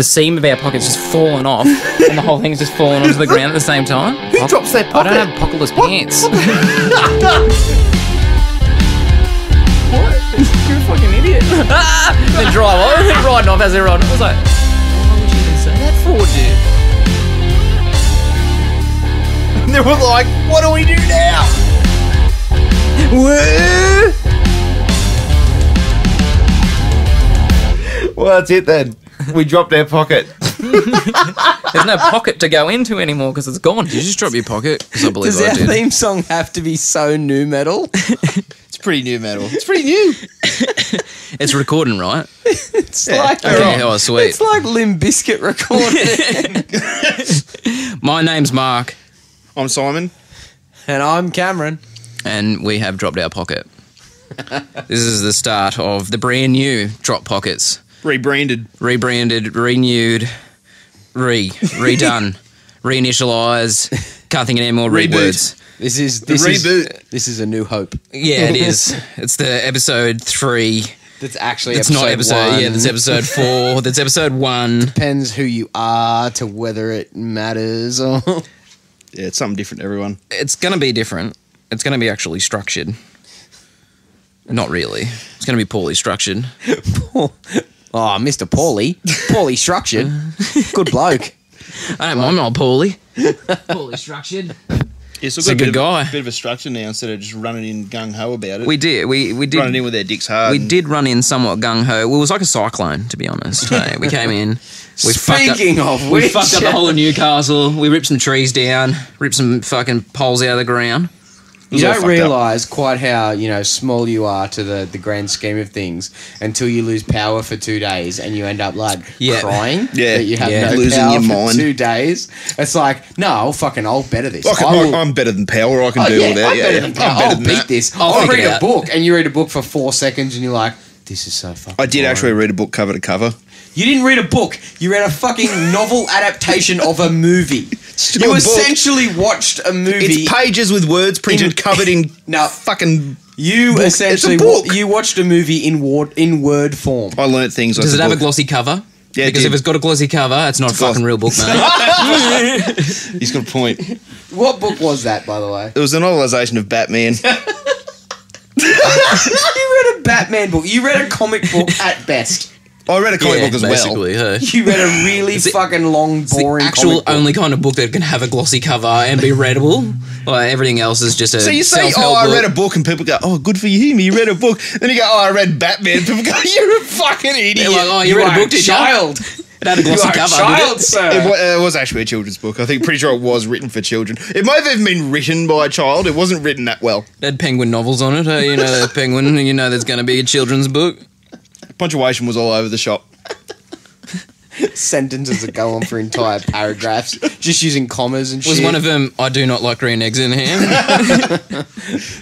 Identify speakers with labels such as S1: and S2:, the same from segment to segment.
S1: the seam of our pocket's just fallen off, and the whole thing's just fallen onto the ground at the same time.
S2: Who drops their pocket?
S1: I don't have pocketless pants.
S2: What?
S1: You're a fucking idiot. Then drive off. They're riding off as they're riding. I was like, why would you even say that for, dude?
S2: And they were like, what do we do now? Well, that's it then. We dropped our pocket.
S1: There's no pocket to go into anymore because it's gone.
S3: Did you just drop your pocket? Because I believe
S4: Does
S3: I
S4: our
S3: did.
S4: theme song have to be so new metal?
S2: It's pretty new metal. It's pretty new.
S3: It's recording, right?
S4: It's like
S3: Okay, oh, sweet.
S4: It's like Limp Bizkit recording.
S3: My name's Mark,
S2: I'm Simon.
S4: And I'm Cameron.
S3: and we have dropped our pocket. This is the start of the brand new Drop Pockets.
S2: Rebranded.
S3: Rebranded, renewed, redone, reinitialize. Can't think of any more
S2: Reboot.
S3: rewords.
S4: This is
S2: reboot.
S4: This is a new hope.
S3: Yeah, it is. It's the episode 3.
S4: That's actually
S3: It's
S4: episode
S3: not episode.
S4: 1.
S3: Yeah, that's episode 4. That's episode 1.
S4: Depends who you are to whether it matters or.
S2: Yeah, it's something different to everyone.
S3: It's gonna be different. It's gonna be actually structured. Not really. It's gonna be poorly structured.
S4: Oh, Mr. Poorly structured. Good bloke.
S3: I don't mind old Paulie. Poorly structured.
S2: It's
S3: a good guy.
S2: Bit of a structure now instead of just running in gung ho about it.
S3: We did. We did.
S2: Running in with our dicks hard.
S3: We did run in somewhat gung ho. Well, it was like a cyclone, to be honest. Hey, we came in. We
S4: Speaking of
S3: we
S4: which,
S3: fucked up the whole of Newcastle. We ripped some trees down. Ripped some fucking poles out of the ground.
S4: you
S2: all
S4: don't
S2: fucked
S4: realise quite how small you are to the grand scheme of things until you lose power for 2 days and you end up like crying
S2: Yeah.
S4: that you have
S3: Yeah.
S4: no
S2: Losing
S4: power
S2: your
S4: for
S2: mind.
S4: 2 days. It's like, no, I'll better this.
S2: I'm better than power. I can do all that.
S4: I'm better than power.
S2: I'm better
S4: I'll
S2: than
S4: beat
S2: that.
S4: this.
S3: I'll
S4: I'll
S3: figure
S4: read
S3: it
S4: a
S3: out.
S4: book and you read a book for 4 seconds and you're like, this is so fucking
S2: I did
S4: boring.
S2: actually read a book cover to cover.
S4: You didn't read a book. You read a fucking novel adaptation of a movie.
S2: Still
S4: You
S2: a book.
S4: essentially watched a movie.
S2: It's pages with words printed, covered in
S4: No.
S2: fucking.
S4: You
S2: book.
S4: essentially
S2: It's a book.
S4: you watched a movie in word form.
S2: I learnt things.
S3: Does it have a glossy cover?
S2: Yeah, it
S3: because if
S2: did.
S3: it's got a glossy cover, it's not a fucking real book, mate.
S2: He's got a point.
S4: What book was that, by the way?
S2: It was a novelisation of Batman.
S4: You read a Batman book. You read a comic book at best.
S2: I read a comic book as well.
S3: basically. Hey.
S4: You read a really
S3: It's the-
S4: fucking long,
S3: It's the
S4: boring
S3: actual
S4: comic book.
S3: only kind of book that can have a glossy cover and be readable. Like everything else is just a
S2: So you say,
S3: self-help
S2: I
S3: book.
S2: read a book, and people go, oh, good for you, you read a book. Then you go, I read Batman. People go, you're a fucking idiot.
S3: They're like, oh, you read a book, did you?
S4: child.
S3: It had a glossy
S4: You are a
S3: cover.
S4: child,
S3: did it?
S4: sir.
S2: It was actually a children's book. I think, pretty sure it was written for children. It might have even been written by a child. It wasn't written that well.
S3: It had penguin novels on it. You know, the penguin. You know, there's going to be a children's book.
S2: Punctuation was all over the shop.
S4: Sentences that go on for entire paragraphs, just using commas and shit.
S3: Was one of them? I do not like green eggs in ham.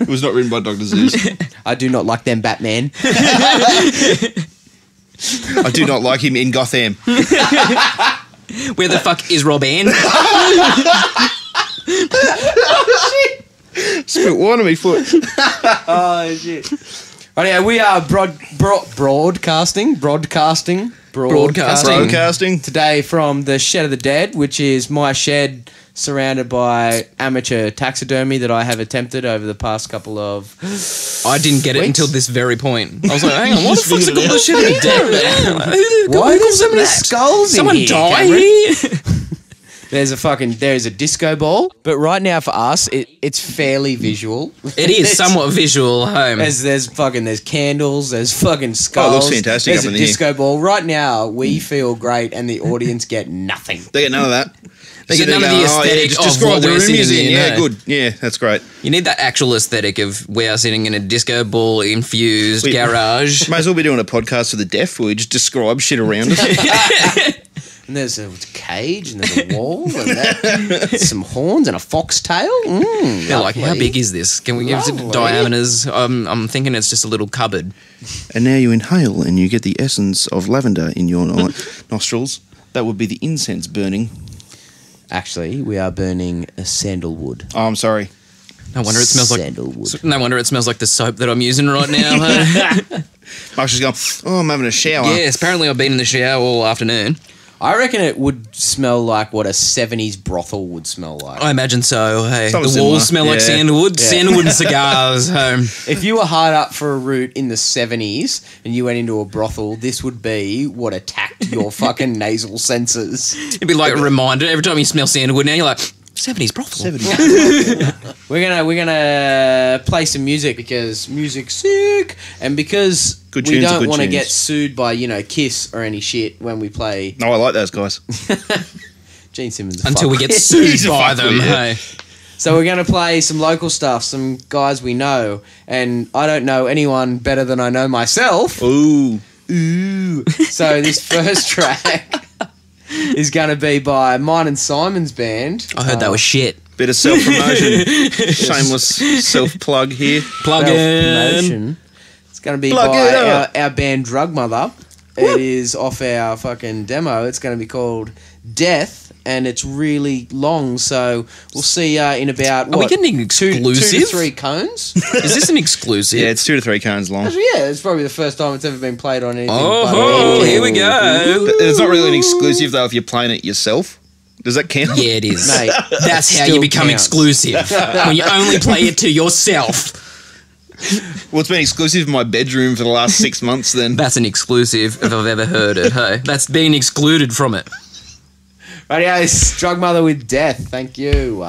S2: It was not written by Dr. Zeus.
S4: I do not like them Batman.
S2: I do not like him in Gotham.
S3: Where the fuck is Rob Ann?
S2: Spilt wine on me foot.
S4: Oh shit! Right, yeah, we are broadcasting
S2: Broadcasting.
S4: today from the Shed of the Dead, which is my shed surrounded by amateur taxidermy that I have attempted over the past couple of.
S3: I didn't get it
S4: Weeks?
S3: until this very point. I was like, hang on, what the
S2: just
S3: fuck's it
S2: figured
S3: called?
S2: it
S3: The shit of the dead, man.
S4: Why are there so many skulls
S3: Someone
S4: in here?
S3: die
S4: Cameron?
S3: here?
S4: There's a disco ball, but right now for us, it's fairly visual.
S3: It is somewhat visual home.
S4: There's candles, there's fucking skulls.
S2: Oh, it looks fantastic
S4: There's
S2: up
S4: a
S2: in here.
S4: disco ball. Right now, we feel great, and the audience get nothing.
S2: They get none of that.
S3: They get
S2: So
S3: none of
S2: go,
S3: the
S2: oh, yeah,
S3: aesthetic
S2: just
S3: of
S2: describe
S3: what
S2: the
S3: we're
S2: room
S3: sitting
S2: he's in.
S3: in,
S2: Yeah,
S3: no.
S2: good. Yeah, that's great.
S3: You need that actual aesthetic of we are sitting in a disco ball infused
S2: We-
S3: garage.
S2: Might as well be doing a podcast for the deaf where we just describe shit around us.
S4: And there's a cage, and there's a wall, and some horns, and a foxtail.
S3: They're like, how big is this? Can we give it
S4: Lovely.
S3: diameters? I'm thinking it's just a little cupboard.
S2: And now you inhale and you get the essence of lavender in your nostrils. That would be the incense burning.
S4: Actually, we are burning a sandalwood.
S2: Oh, I'm sorry.
S3: No wonder it smells like.
S4: Sandalwood.
S3: No wonder it smells like the soap that I'm using right now.
S2: Mark's just going, oh, I'm having a shower.
S3: Yes, apparently I've been in the shower all afternoon.
S4: I reckon it would smell like what a 70s brothel would smell like.
S3: I imagine so. Hey,
S2: Something
S3: the walls
S2: similar.
S3: smell like
S2: Yeah.
S3: sandalwood.
S4: Yeah.
S3: Sandalwood and cigars.
S4: If you were hard up for a root in the 70s and you went into a brothel, this would be what attacked your fucking nasal senses.
S3: It'd be like a reminder every time you smell sandalwood. Now you're like 70s brothel.
S2: 70.
S4: We're gonna play some music because music's sick, and because
S2: Good
S4: we
S2: tunes are
S4: don't
S2: good
S4: want to
S2: tunes.
S4: get sued by Kiss or any shit when we play
S2: No, I like those guys.
S4: Gene Simmons.
S3: Until we
S4: fuck.
S3: get sued
S2: He's a
S3: by
S2: fuckwit,
S3: them.
S2: yeah.
S3: Hey.
S4: So we're gonna play some local stuff, some guys we know, and I don't know anyone better than I know myself.
S2: Ooh.
S4: Ooh. So this first track is gonna be by mine and Simon's band.
S3: I heard that was shit.
S2: Bit of self-promotion. Shameless self-plug here.
S3: Plug in.
S4: Self-promotion. It's going to be
S2: Plug it up.
S4: by our band Drug Mother. It is off our fucking demo. It's going to be called Death, and it's really long. So we'll see in about
S3: Are we getting an
S4: two
S3: exclusive?
S4: to three cones.
S3: Is this an exclusive?
S2: Yeah, it's 2 to 3 cones long.
S4: Actually, yeah, it's probably the first time it's ever been played on anything.
S3: Oh, here we go.
S2: But it's not really an exclusive, though, if you're playing it yourself. Does that count?
S3: Yeah, it is.
S4: Mate,
S3: That's how
S4: still
S3: you become
S4: counts.
S3: exclusive. When you only play it to yourself.
S2: Well, it's been exclusive in my bedroom for the last 6 months then.
S3: That's an exclusive if I've ever heard it. Hey, that's been excluded from it.
S4: Radio Drug Mother with Death. Thank you.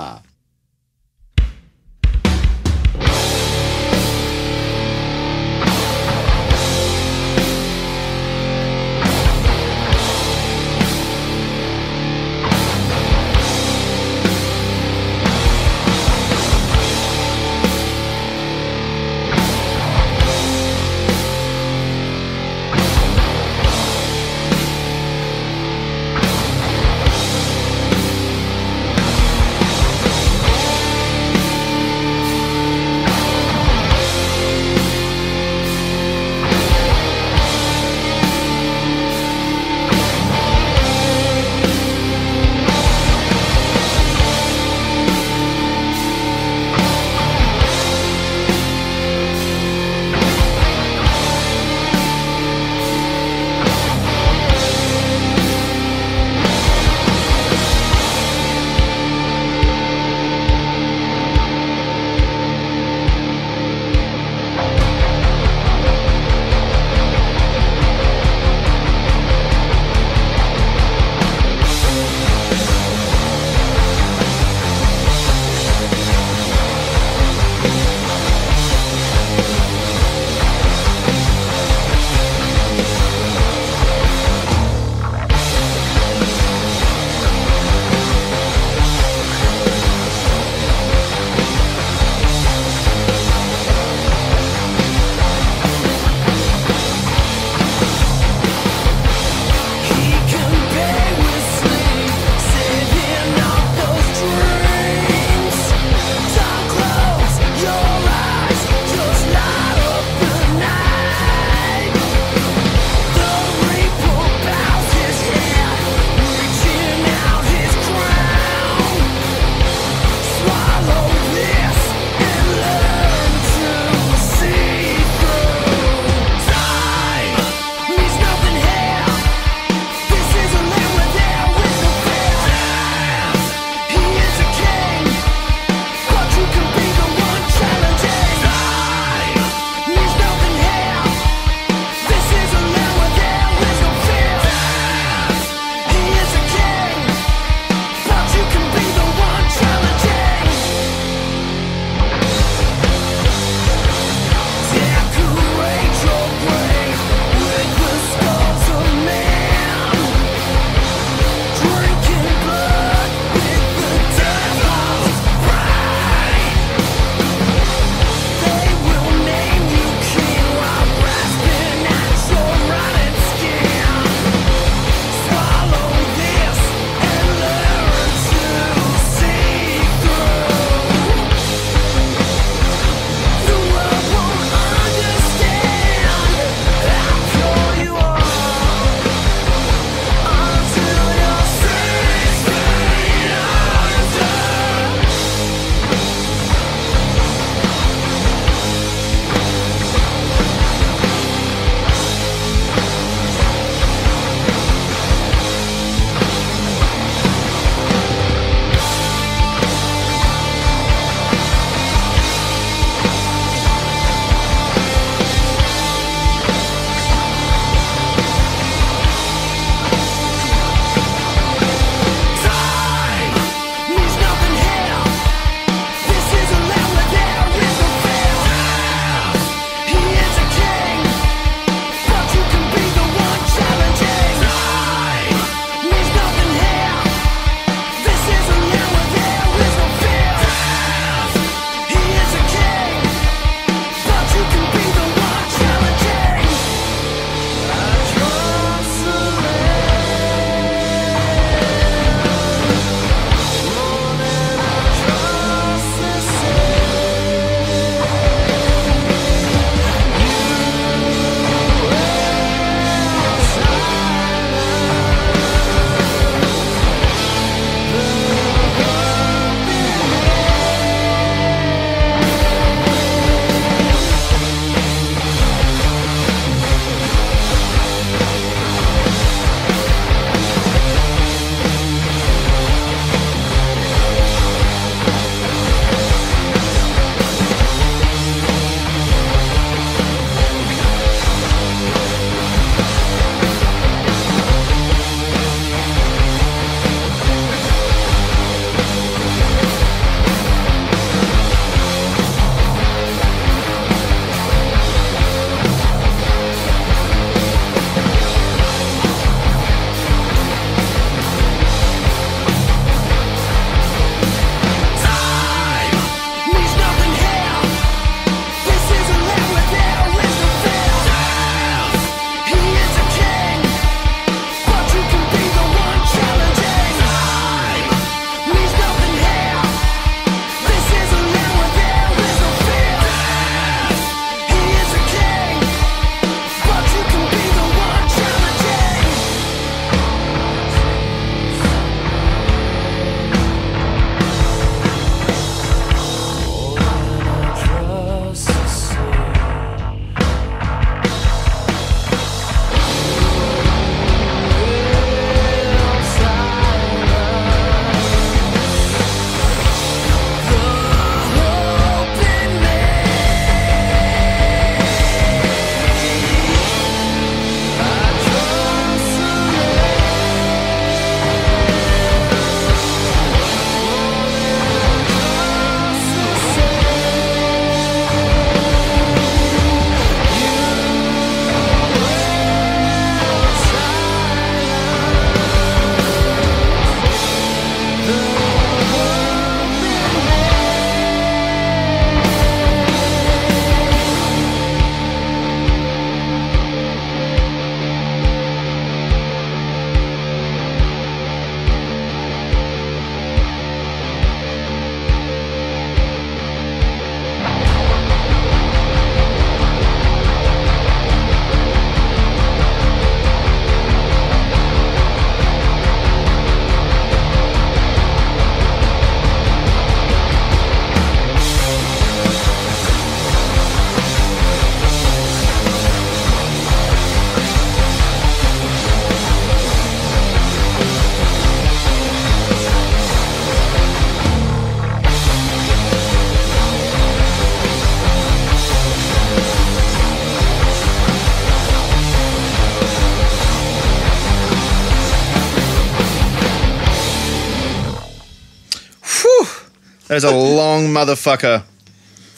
S2: That is a long motherfucker.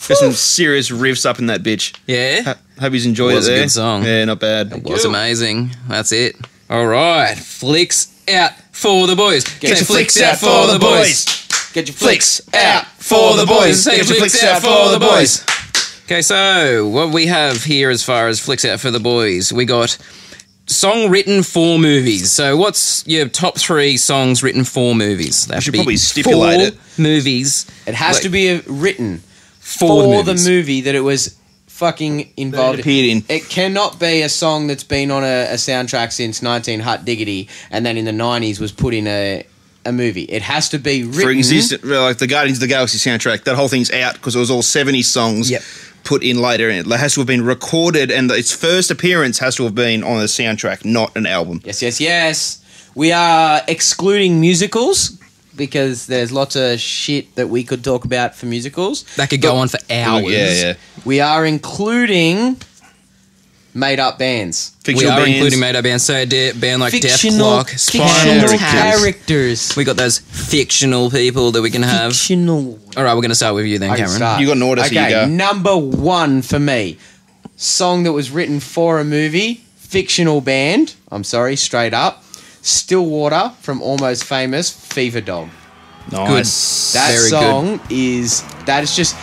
S2: There's some serious riffs up in that bitch.
S3: Yeah?
S2: Hope he's enjoyed it
S3: Was a
S2: there.
S3: good song.
S2: Yeah, not bad.
S3: It was amazing. That's it. All right. Flicks out for the boys.
S4: Get your
S3: flicks out for the boys.
S4: Get your flicks out
S3: for the boys.
S2: Get your flicks out for the boys.
S3: Okay, so what we have here as far as flicks out for the boys, we got song written for movies. So what's your top 3 songs written for movies? That
S2: should probably stipulate it.
S3: Movies.
S4: It has to be written
S3: For
S4: the movie that it was fucking involved
S2: appeared in.
S4: It cannot be a song that's been on a soundtrack since 19 Hut Diggity and then in the 90s was put in a movie. It has to be written.
S2: For instance, like the Guardians of the Galaxy soundtrack, that whole thing's out because it was all 70 songs put in later. And it has to have been recorded, and its first appearance has to have been on a soundtrack, not an album.
S4: Yes. We are excluding musicals because there's lots of shit that we could talk about for musicals.
S3: That could go on for hours.
S2: Yeah.
S4: We are including made-up bands.
S2: Fictional bands.
S3: Including made-up bands. So a band like Death
S4: Fictional
S3: Clock, Spinal Tap.
S4: characters.
S3: We got those fictional people that we can have.
S4: Fictional.
S3: All right, we're going to start with you then,
S4: I can
S3: Cameron.
S4: start.
S2: You got an order, so you go.
S4: Number 1 for me. Song that was written for a movie. Fictional band. I'm sorry, straight up. Stillwater from Almost Famous. Fever Dog.
S2: Nice.
S4: That
S3: Very
S4: song is just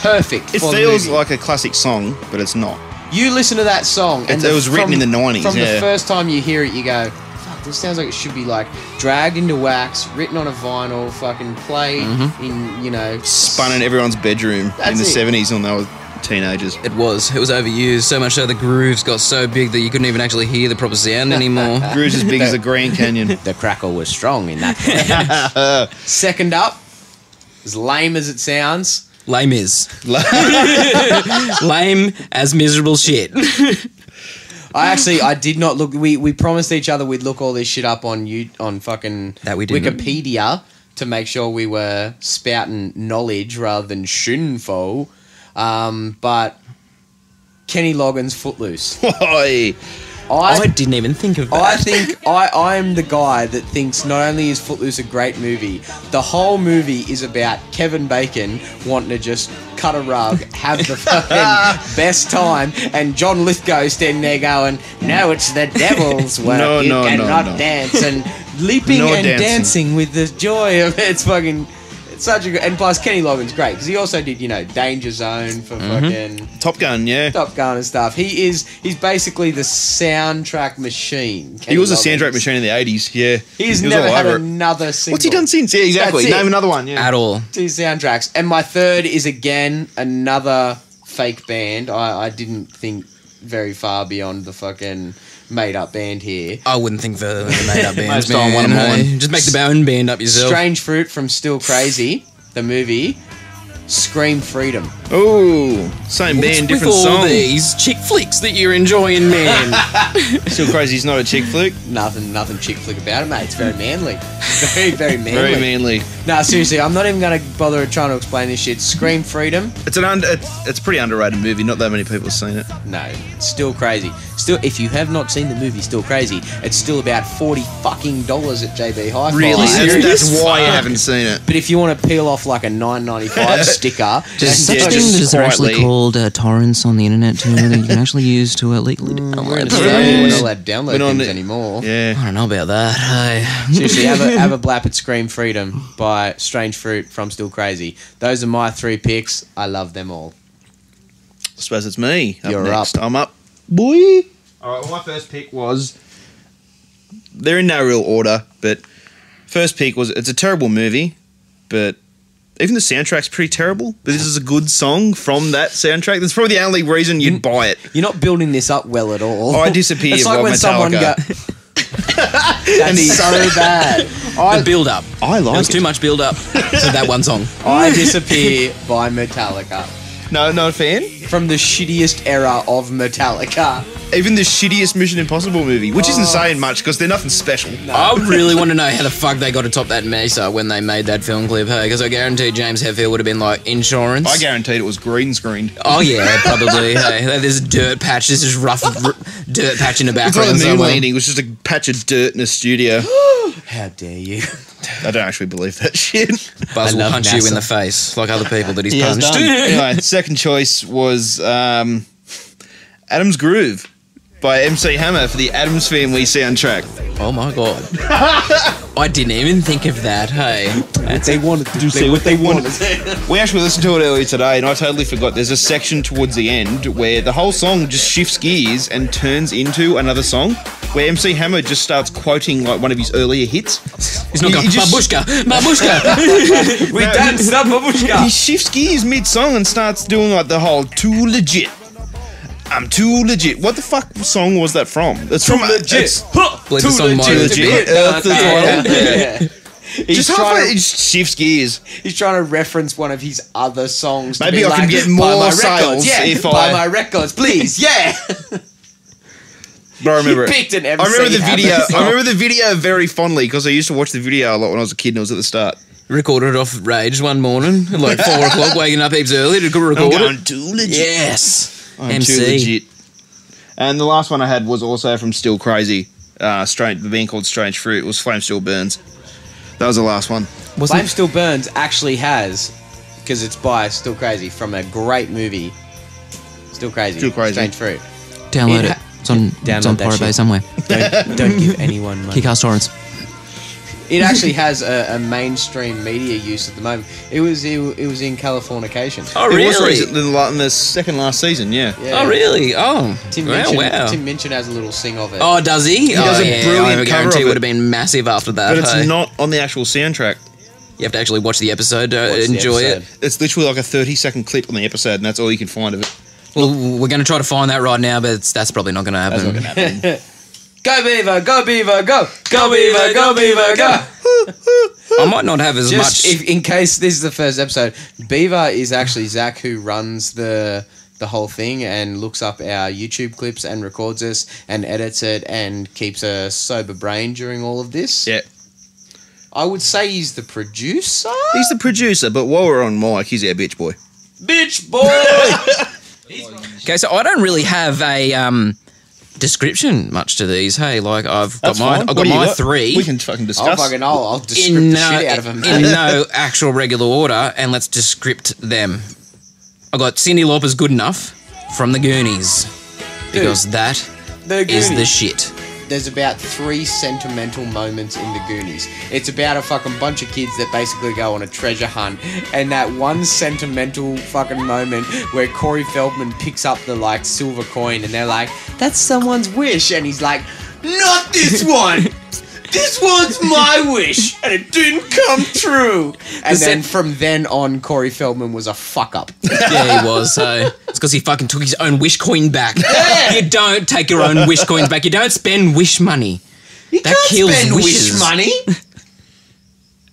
S4: perfect.
S2: It
S4: for the
S2: feels
S4: movie.
S2: like a classic song, but it's not.
S4: You listen to that song, and
S2: It was written in the 90s,
S4: From
S2: yeah.
S4: the first time you hear it, you go, "Fuck, this sounds like it should be like dragged into wax, written on a vinyl, fucking played in
S2: Spun in everyone's bedroom in the
S4: That's it.
S2: 70s when they were teenagers.
S3: It was overused so much so the grooves got so big that you couldn't even actually hear the proper sound anymore.
S2: Groove's as big as the Grand Canyon.
S4: The crackle was strong in that. Second up, as lame as it sounds,
S3: Lame is. Lame as miserable shit.
S4: I did not look. We promised each other we'd look all this shit up on fucking
S3: That we didn't.
S4: Wikipedia to make sure we were spouting knowledge rather than shinfo. But Kenny Loggins' Footloose.
S2: Oi.
S3: I didn't even think of that.
S4: I think I'm the guy that thinks not only is Footloose a great movie, the whole movie is about Kevin Bacon wanting to just cut a rug, have the fucking best time, and John Lithgow standing there going, "No, it's the devil's work.
S2: No,
S4: you
S2: no,
S4: cannot
S2: no.
S4: dance," and leaping
S2: No
S4: and
S2: dancing.
S4: dancing with the joy of it. It's fucking. It's such a good. And plus, Kenny Loggins great because he also did Danger Zone for fucking.
S2: Top Gun, yeah.
S4: Top Gun and stuff. He's basically the soundtrack machine.
S2: He was a
S4: Kenny
S2: soundtrack
S4: Loggins.
S2: machine in the 80s, yeah.
S4: He's
S2: He was
S4: never
S2: all
S4: had
S2: over it.
S4: another single.
S2: What's he done since? Yeah, exactly.
S4: That's it.
S2: Name another one, yeah.
S3: At all.
S4: 2 soundtracks. And my third is again another fake band. I didn't think very far beyond the fucking made up band here.
S3: I wouldn't think further than the made-up bands,
S2: Most time, one of
S3: man.
S2: mine.
S3: Just make the own band up yourself.
S4: Strange Fruit from Still Crazy, the movie. Scream Freedom.
S2: Oh, same band,
S3: What's
S2: different
S3: with all
S2: song.
S3: these chick flicks that you're enjoying, man?
S2: Still Crazy's not a chick flick.
S4: Nothing chick flick about it, mate. It's very manly. Very manly.
S2: Very manly.
S4: No, seriously, I'm not even going to bother trying to explain this shit. Scream Freedom.
S2: It's a pretty underrated movie. Not that many people have seen it.
S4: No, Still Crazy. Still, if you have not seen the movie Still Crazy, it's still about $40 fucking at JB Hi-Fi.
S2: Really?
S4: Serious?
S2: That's why you haven't seen it.
S4: But if you want to peel off like a $9.95 sticker,
S3: There's such
S2: Yeah,
S3: things
S2: just
S3: as are actually
S2: quietly.
S3: called torrents on the internet too that you can actually use to legally
S4: we're in
S3: download.
S4: Australia, we're not allowed to download
S2: We're not
S4: things
S2: on-
S4: anymore.
S2: Yeah.
S3: I don't know about that. Hey.
S4: Seriously, have a blap at Scream Freedom by Strange Fruit from Still Crazy. Those are my 3 picks. I love them all.
S2: I suppose it's me.
S4: You're
S2: next.
S4: up.
S2: I'm up. Boy. All right, well, my first pick was... They're in no real order, but first pick was... It's a terrible movie, but even the soundtrack's pretty terrible. But this is a good song from that soundtrack. That's probably the only reason you'd buy it.
S4: You're not building this up well at all.
S2: I Disappear
S4: It's like
S2: by
S4: when someone
S2: Metallica.
S4: That's so bad.
S3: The build up.
S2: I like
S3: There was
S2: it.
S3: too much build up to that one song.
S4: I Disappear by Metallica.
S2: No, not a fan.
S4: From the shittiest era of Metallica.
S2: Even the shittiest Mission Impossible movie, which isn't saying much because they're nothing special.
S3: I really want to know how the fuck they got atop that mesa when they made that film clip, hey? Because I guarantee James Hetfield would have been like, insurance.
S2: I guaranteed it was green screened.
S3: Oh yeah, probably. Hey, there's a dirt patch. There's this rough dirt patch in the
S2: It's like
S3: background
S2: the moon
S3: somewhere.
S2: landing. It was just a patch of dirt in a studio.
S4: How dare you?
S2: I don't actually believe that shit.
S3: Buzz will
S4: love
S3: punch you in
S4: NASA.
S3: the face like other people that he's
S2: He has
S3: punched.
S2: done. Anyway, second choice was Adam's Groove by MC Hammer for the Addams Family soundtrack.
S3: Oh my god. I didn't even think of that, hey.
S4: They wanted to
S2: See what they wanted. We actually listened to it earlier today, and I totally forgot. There's a section towards the end where the whole song just shifts gears and turns into another song, where MC Hammer just starts quoting like one of his earlier hits.
S3: He's not going,
S2: He just-
S3: babushka, babushka.
S4: We danced up
S2: He
S4: babushka.
S2: shifts gears mid-song and starts doing like the whole "too legit." I'm too legit. What the fuck song was that from? It's from
S4: Legit.
S3: Believe the song might have been.
S2: That's the title.
S4: Yeah. He's
S2: Just halfway,
S4: trying,
S2: it just shifts gears.
S4: he's trying to reference one of his other songs. To
S2: Maybe
S4: be
S2: I can
S4: like,
S2: get
S4: "Buy
S2: more
S4: my
S2: sales
S4: records, yeah,
S2: if
S4: buy
S2: I-"
S4: my records, please, yeah.
S2: But I remember
S4: He
S2: it.
S4: picked an
S2: I remember
S4: MC
S2: the
S4: Hammer
S2: video.
S4: song.
S2: I remember the video very fondly because I used to watch the video a lot when I was a kid and it was at the start.
S3: Recorded it off Rage one morning at like 4 o'clock, waking up heaps early to record
S2: I'm going
S3: it.
S2: too legit.
S3: Yes.
S2: I'm
S3: MC.
S2: too legit. And the last one I had was also from Still Crazy. The band called Strange Fruit. It was Flame Still Burns. That was the last one.
S4: Flame Still Burns actually has, because it's by Still Crazy from a great movie. Still Crazy.
S2: Still Crazy.
S4: Strange Fruit.
S3: Download
S4: It
S3: it. It's on
S4: Download that
S3: Pirate Bay
S4: shit.
S3: somewhere.
S4: Don't give anyone money.
S3: Kick-ass torrents.
S4: It actually has a mainstream media use at the moment. It was in Californication.
S3: Oh,
S2: It was
S3: really?
S2: recent in the second last season, yeah.
S4: Yeah.
S3: Oh, really? Oh,
S4: Tim
S3: wow,
S4: Minchin,
S3: wow.
S4: Tim Minchin has a little sing of it.
S3: Oh, does he?
S2: does
S3: oh,
S2: a
S3: yeah,
S2: brilliant
S3: I
S2: cover
S3: guarantee
S2: of
S3: it would
S2: it.
S3: have been massive after that.
S2: But it's
S3: hey?
S2: not on the actual soundtrack.
S3: You have to actually watch the episode to
S4: Watch the
S3: enjoy
S4: episode.
S3: it.
S2: It's literally like a 30-second clip on the episode, and that's all you can find of it.
S3: Well, we're going to try to find that right now, but that's probably not going to happen.
S2: That's not going to happen.
S4: Go Beaver, go Beaver, go! Go Beaver, go Beaver, go!
S3: I might not have as
S4: Just
S3: much.
S4: if, in case this is the first episode, Beaver is actually Zach who runs the whole thing and looks up our YouTube clips and records us and edits it and keeps a sober brain during all of this.
S2: Yeah.
S4: I would say he's the producer.
S2: He's the producer, but while we're on mic, he's our bitch boy.
S4: Bitch boy!
S3: Okay, so I don't really have a description much to these. Hey, like I've got
S2: That's fine.
S3: I've
S2: What
S3: got
S2: do you
S3: my
S2: got?
S3: three
S2: We can fucking discuss.
S4: I'll descript
S3: in
S4: the shit out of them.
S3: in no actual regular order, and let's descript them. I got Cyndi Lauper's "Good Enough" from the Goonies because that
S4: The
S3: is the
S4: Goonies.
S3: shit.
S4: There's about 3 sentimental moments in the Goonies. It's about a fucking bunch of kids that basically go on a treasure hunt, and that one sentimental fucking moment where Corey Feldman picks up the like silver coin, and they're like, "That's someone's wish," and he's like, "Not this one. This one's my wish, and it didn't come true." And then from then on, Corey Feldman was a fuck up.
S3: Yeah, he was. So it's because he fucking took his own wish coin back. You don't take your own wish coins back. You don't spend wish money.
S4: You
S3: That
S4: can't
S3: kills
S4: spend
S3: wishes.
S4: wish money.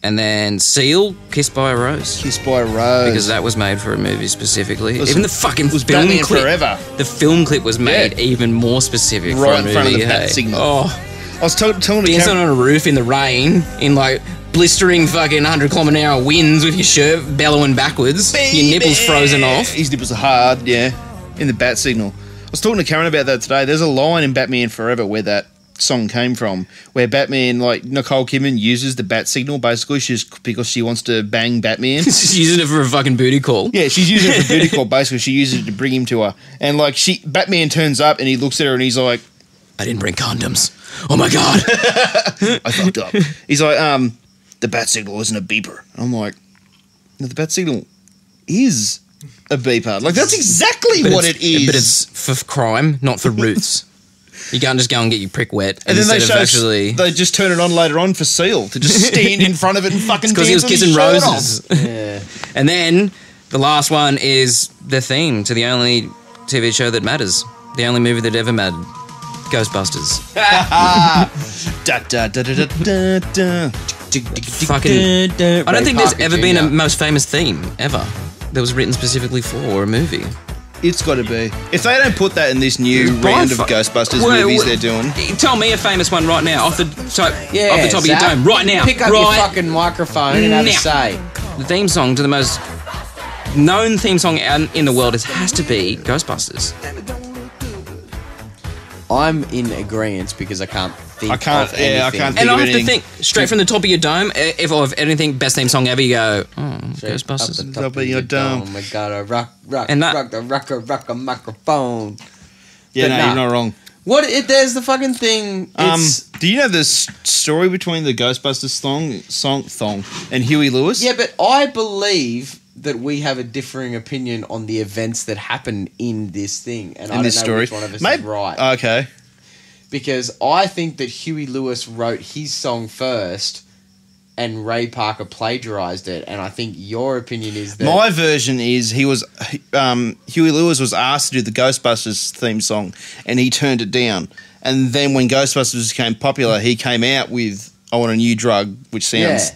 S3: And then Seal, "Kissed by a Rose."
S2: Kissed by a Rose.
S3: Because that was made for a movie specifically.
S2: Listen,
S3: Even the fucking
S2: was
S3: film
S2: Batman
S3: clip.
S2: Forever.
S3: The film clip was made
S2: Yeah.
S3: even more specific for
S2: Right
S3: a
S2: in front of
S3: movie.
S2: the bat
S3: hey.
S2: signal.
S3: Oh,
S2: I was telling the
S3: dancing
S2: camera.
S3: on a roof in the rain in like blistering fucking 100-km/h winds with your shirt bellowing backwards, your nipples frozen off.
S2: His nipples are hard, yeah. In the bat signal. I was talking to Karen about that today. There's a line in Batman Forever where that song came from, where Batman, like Nicole Kidman, uses the bat signal basically because she wants to bang Batman.
S3: She's using it for a fucking booty call.
S2: Yeah, she's using it for booty call. Basically, she uses it to bring him to her, and like Batman turns up and he looks at her and he's like,
S3: I didn't bring condoms. Oh my god.
S2: "I fucked up." He's like, "The bat signal isn't a beeper." I'm like, "No, the bat signal is a beeper. Like that's exactly what it is."
S3: But it's for crime, not for roots. You can't just go and get your prick wet.
S2: And then
S3: instead
S2: they just turn it on later on for Seal to just stand in front of it and fucking
S3: because
S2: dance
S3: he was
S2: with his
S3: kissing
S2: shirt
S3: roses.
S2: off.
S4: Yeah.
S3: And then the last one is the theme to the only TV show that matters, the only movie that ever mattered, Ghostbusters.
S2: Da, da, da, da, da, da, da.
S3: Fucking, I don't think there's
S4: Parker
S3: ever been a
S4: Jr.
S3: most famous theme ever that was written specifically for a movie.
S2: It's got to be. If they don't put that in this new round of Ghostbusters movies they're doing,
S3: Tell me a famous one right now, off the top of your
S4: Zach,
S3: dome, right now.
S4: Pick up
S3: right
S4: your fucking microphone and have a
S3: now.
S4: say.
S3: The theme song to the most known theme song in the world has to be Ghostbusters.
S4: I'm in agreement because I can't think
S2: I can't-
S4: of
S2: yeah, I
S4: anything.
S2: can't
S3: And I have to
S2: anything.
S3: think straight from the top of your dome. If of anything, best theme song ever, you go, Ghostbusters.
S4: Up the top of your dome. We gotta rock,
S3: And that-
S4: rock a microphone.
S2: Yeah,
S4: But
S2: no,
S4: nah.
S2: you're not wrong.
S4: There's the fucking thing. It's,
S2: Do you know the story between the Ghostbusters song and Huey Lewis?
S4: yeah, but I believe that we have a differing opinion on the events that happen in this thing, and I
S2: in
S4: don't
S2: this
S4: know
S2: story.
S4: which one of us
S2: Maybe-
S4: is right.
S2: Okay.
S4: Because I think that Huey Lewis wrote his song first, and Ray Parker plagiarized it, and I think your opinion is that
S2: My version is Huey Lewis was asked to do the Ghostbusters theme song, and he turned it down. And then when Ghostbusters became popular, he came out with "I Want a New Drug," which sounds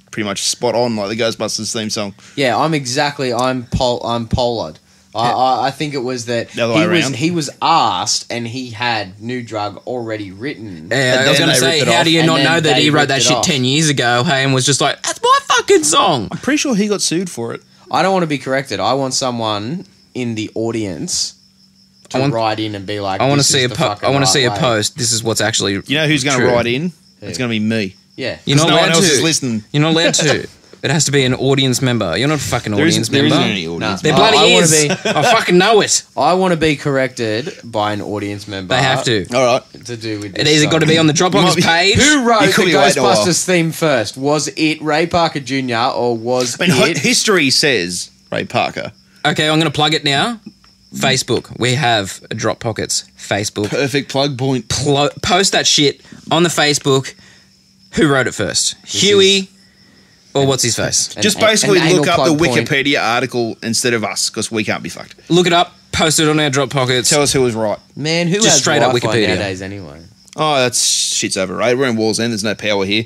S2: pretty much spot on like the Ghostbusters theme song.
S4: yeah, I'm Pollard. I think it was that
S2: The other way around.
S4: he was asked, and he had New Drug already written.
S3: Yeah,
S2: And
S3: I was
S2: then
S3: going to
S2: they
S3: say,
S2: ripped it
S3: how
S2: off.
S3: do you
S4: And
S3: not
S4: then
S3: know that
S4: they
S3: he wrote
S4: ripped
S3: that
S4: it
S3: shit
S4: off.
S3: 10 years ago, hey, and was just like, that's my fucking song.
S2: I'm pretty sure he got sued for it.
S4: I don't want to be corrected. I want someone in the audience to write in and be like,
S3: I want to
S4: "This
S3: see
S4: is
S3: a
S4: the fucking
S3: I want to
S4: right
S3: see a
S4: way."
S3: post. This is what's actually
S2: You know who's going to
S3: true.
S2: write in? It's going to be me.
S4: Yeah.
S3: You're not
S2: no one
S3: allowed
S2: else
S3: to.
S2: is listening.
S3: You're not allowed to. It has to be an audience member. You're not a fucking
S2: There
S3: audience
S2: isn't, there
S3: member.
S2: isn't any audience.
S3: There
S4: I
S3: bloody
S4: wanna
S3: is.
S4: be-
S3: I fucking know it.
S4: I want to be corrected by an audience member.
S3: They have to.
S2: All right.
S4: To do with
S3: It
S4: this
S3: either got to be on the
S2: You might
S3: Dropbox
S2: be-
S3: page.
S4: Who wrote
S2: You
S4: the
S2: could be waiting a while.
S4: Ghostbusters theme first? Was it Ray Parker Jr. or was
S2: I mean,
S4: it...
S2: history says Ray Parker.
S3: Okay, I'm going to plug it now. Facebook. We have a Drop Pockets Facebook.
S2: Perfect plug point.
S3: Post that shit on the Facebook. Who wrote it first? Huey or what's his face?
S2: Just
S4: an
S2: basically
S4: anal
S2: look up the
S4: plug point.
S2: Wikipedia article instead of us, because we can't be fucked.
S3: Look it up. Post it on our Drop Pockets.
S2: Tell us who was right.
S4: Man, who
S3: Just
S4: has
S3: straight up
S4: Wi-Fi
S3: Wikipedia.
S4: nowadays anyway?
S2: Oh, that's shit's overrated. We're in Wall's End. There's no power here.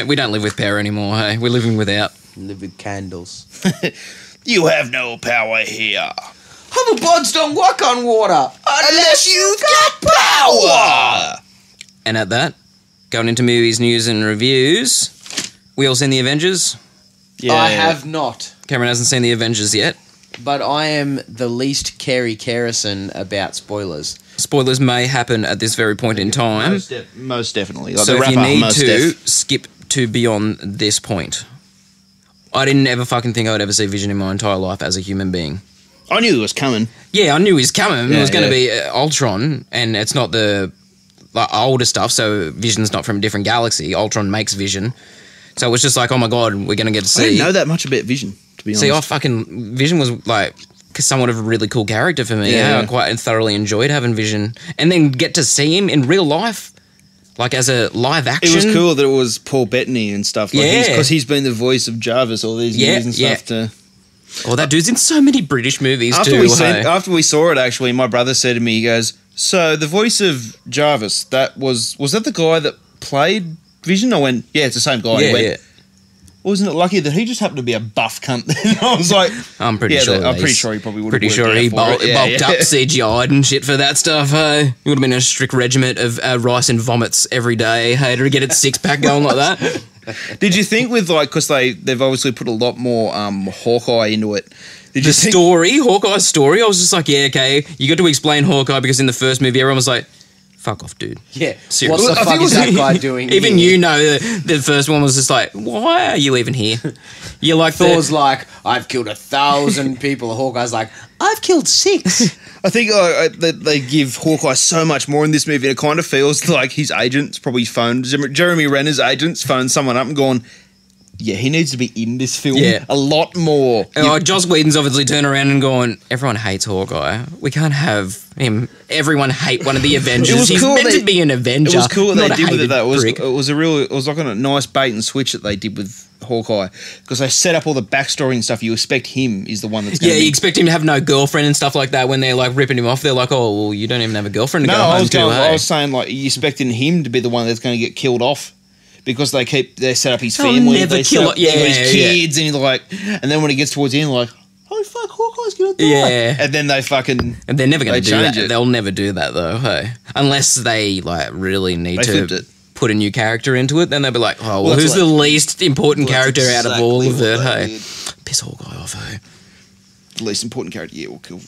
S3: We don't live with power anymore, hey? We're living without.
S4: Live with candles.
S2: You have no power here.
S4: Hoverboards don't work on water unless you've got power.
S3: And at that, going into movies, news, and reviews, we all seen the Avengers?
S2: Yeah.
S4: I have not,
S3: Cameron hasn't seen the Avengers yet.
S4: but I am the least Carison about spoilers.
S3: Spoilers may happen at this very point in time.
S2: Most definitely. Like
S3: So
S2: the
S3: if you
S2: wrap-up,
S3: need
S2: most
S3: to,
S2: def.
S3: skip to beyond this point. I didn't ever fucking think I would ever see Vision in my entire life as a human being.
S2: I knew it was coming.
S3: Yeah, I knew he was coming. it
S2: Yeah,
S3: was going to
S2: yeah.
S3: be Ultron, and it's not the older stuff, so Vision's not from a different galaxy. Ultron makes Vision. So it was just like, oh my god, we're going to get to
S2: I didn't
S3: see...
S2: know that much about Vision, to be honest.
S3: See, fucking Vision was like somewhat of a really cool character for me.
S2: Yeah.
S3: I quite thoroughly enjoyed having Vision, and then get to see him in real life, like as a live action.
S2: It was cool that it was Paul Bettany and stuff. Like
S3: Yeah.
S2: because he's been the voice of Jarvis all these
S3: Yeah,
S2: years and stuff. To
S3: Oh, that dude's in so many British movies
S2: after
S3: too.
S2: we after we saw it, actually, my brother said to me, he goes, "So the voice of Jarvis, that was that the guy that played Vision?" I went, "Yeah, it's the same guy." He
S3: Yeah,
S2: went,
S3: yeah.
S2: Wasn't it lucky that he just happened to be a buff cunt? Then I was like,
S3: I'm pretty
S2: yeah,
S3: sure.
S2: I'm pretty
S3: he's-
S2: sure he probably would.
S3: Pretty sure he bulked up CGI'd and shit for that stuff. Hey, he would have been a strict regiment of rice and vomits every day. Hey, to get its six pack going like that.
S2: Did you think with like because they've obviously put a lot more Hawkeye into it? Did you think?
S3: Hawkeye's story. I was just like, yeah, okay. You got to explain Hawkeye because in the first movie, everyone was like, "Fuck off, dude."
S4: Yeah.
S3: Seriously.
S4: What the
S2: I
S4: fuck
S2: think
S4: is
S2: it was-
S4: that guy doing
S3: Even
S4: here?
S3: you know the first one was just like, why are you even here? You're like
S4: Thor's like, I've killed 1,000 people. Hawkeye's like, I've killed 6.
S2: I think they give Hawkeye so much more in this movie. And it kind of feels like his agent's probably phoned Jeremy Renner's agent's phoned someone up and gone, "Yeah, he needs to be in this film
S3: Yeah.
S2: a lot more."
S3: Joss Whedon's obviously turned around and gone, everyone hates Hawkeye. We can't have him. Everyone hate one of the Avengers.
S2: It was
S3: He's
S2: cool
S3: meant
S2: they-
S3: to be an Avenger.
S2: It was cool what
S3: not
S2: they
S3: a
S2: did with it
S3: hated
S2: though.
S3: prick.
S2: It was like a nice bait and switch that they did with Hawkeye because they set up all the backstory and stuff. You expect him is the one that's going
S3: Yeah,
S2: to
S3: you
S2: be.
S3: expect him to have no girlfriend and stuff like that when they're like ripping him off. They're like, oh, well, you don't even have a girlfriend to
S2: No,
S3: go home to.
S2: I
S3: Hey?
S2: was saying like you expecting him to be the one that's going to get killed off. Because they set up his
S3: They'll
S2: family,
S3: never
S2: they
S3: kill
S2: set up
S3: it. Yeah,
S2: his
S3: yeah.
S2: kids, and he's like, and then when it gets towards the end, like, oh fuck, Hawkeye's gonna die.
S3: Yeah.
S2: And then they fucking
S3: And they're never going to
S2: They
S3: do
S2: change
S3: that.
S2: it.
S3: They'll never do that though, hey. Unless they like really need
S2: They flipped
S3: to
S2: it.
S3: put a new character into it, then they'll be like, oh, well,
S2: Well,
S3: who's
S2: that's
S3: the
S2: like-
S3: least important character out of all of it, hey?
S2: did.
S3: Piss Hawkeye off, hey.
S2: The least important character, yeah, we'll kill.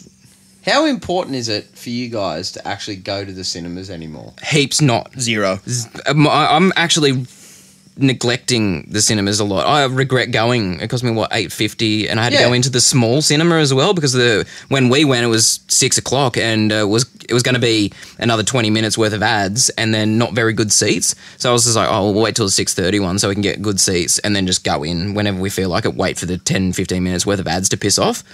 S4: How important is it for you guys to actually go to the cinemas anymore?
S3: Heaps not.
S2: 0.
S3: I'm actually neglecting the cinemas a lot. I regret going. It cost me $8.50, and I had to go into the small cinema as well because when we went it was 6 o'clock, and it was going to be another 20 minutes worth of ads, and then not very good seats. So I was just like, we'll wait till the 6:30 one so we can get good seats, and then just go in whenever we feel like it. Wait for the 10-15 minutes worth of ads to piss off.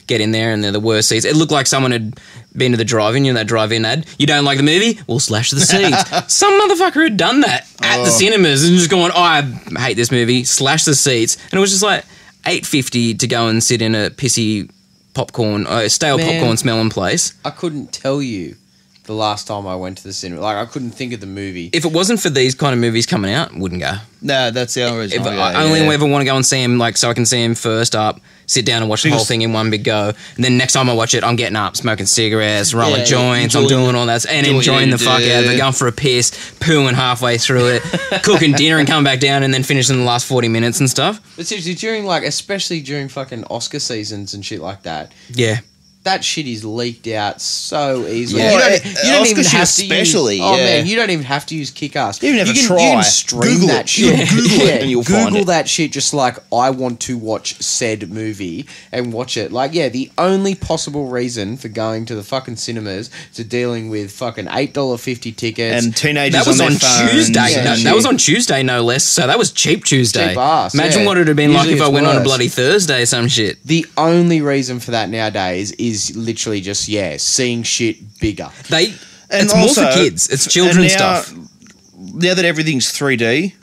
S3: Get in there, and they're the worst seats. It looked like someone had been to the drive-in, that drive-in ad. You don't like the movie? We'll slash the seats. Some motherfucker had done that at the cinemas and just going, I hate this movie, slash the seats. And it was just like $8.50 to go and sit in a pissy popcorn, stale popcorn smelling place.
S4: I couldn't tell you the last time I went to the cinema. Like, I couldn't think of the movie.
S3: If it wasn't for these kind of movies coming out, wouldn't go.
S2: No, that's the only reason.
S3: I only ever want to go and see him, so I can see him first up, sit down and watch the whole thing in one big go. And then next time I watch it, I'm getting up, smoking cigarettes, rolling joints, I'm doing all that, and enjoying the fuck out of it, going for a piss, pooing halfway through it, cooking dinner and coming back down, and then finishing the last 40 minutes and stuff.
S4: But seriously, especially during fucking Oscar seasons and shit like that.
S3: Yeah.
S4: That shit is leaked out so easily.
S2: Yeah.
S4: You don't even have to
S2: especially,
S4: use... Oh, man, you don't even have to use Kick-Ass.
S2: You even have to try.
S4: You can stream
S2: Google
S4: that
S2: it.
S4: shit.
S2: Google it and you'll find
S4: Google
S2: it.
S4: that shit just like, I want to watch said movie and watch it. Like, the only possible reason for going to the fucking cinemas to dealing with fucking $8.50 tickets...
S2: And teenagers
S3: That was on
S2: phones.
S3: Tuesday.
S4: Yeah,
S3: That was on Tuesday, no less. So that was cheap Tuesday.
S4: Cheap ass,
S3: Imagine what it would have been
S4: Usually
S3: like if I
S4: it's
S3: went on a
S4: worse.
S3: bloody Thursday, some shit.
S4: The only reason for that nowadays is literally just, seeing shit bigger.
S3: It's
S2: also,
S3: more for kids. It's children's stuff.
S2: Now that everything's 3D,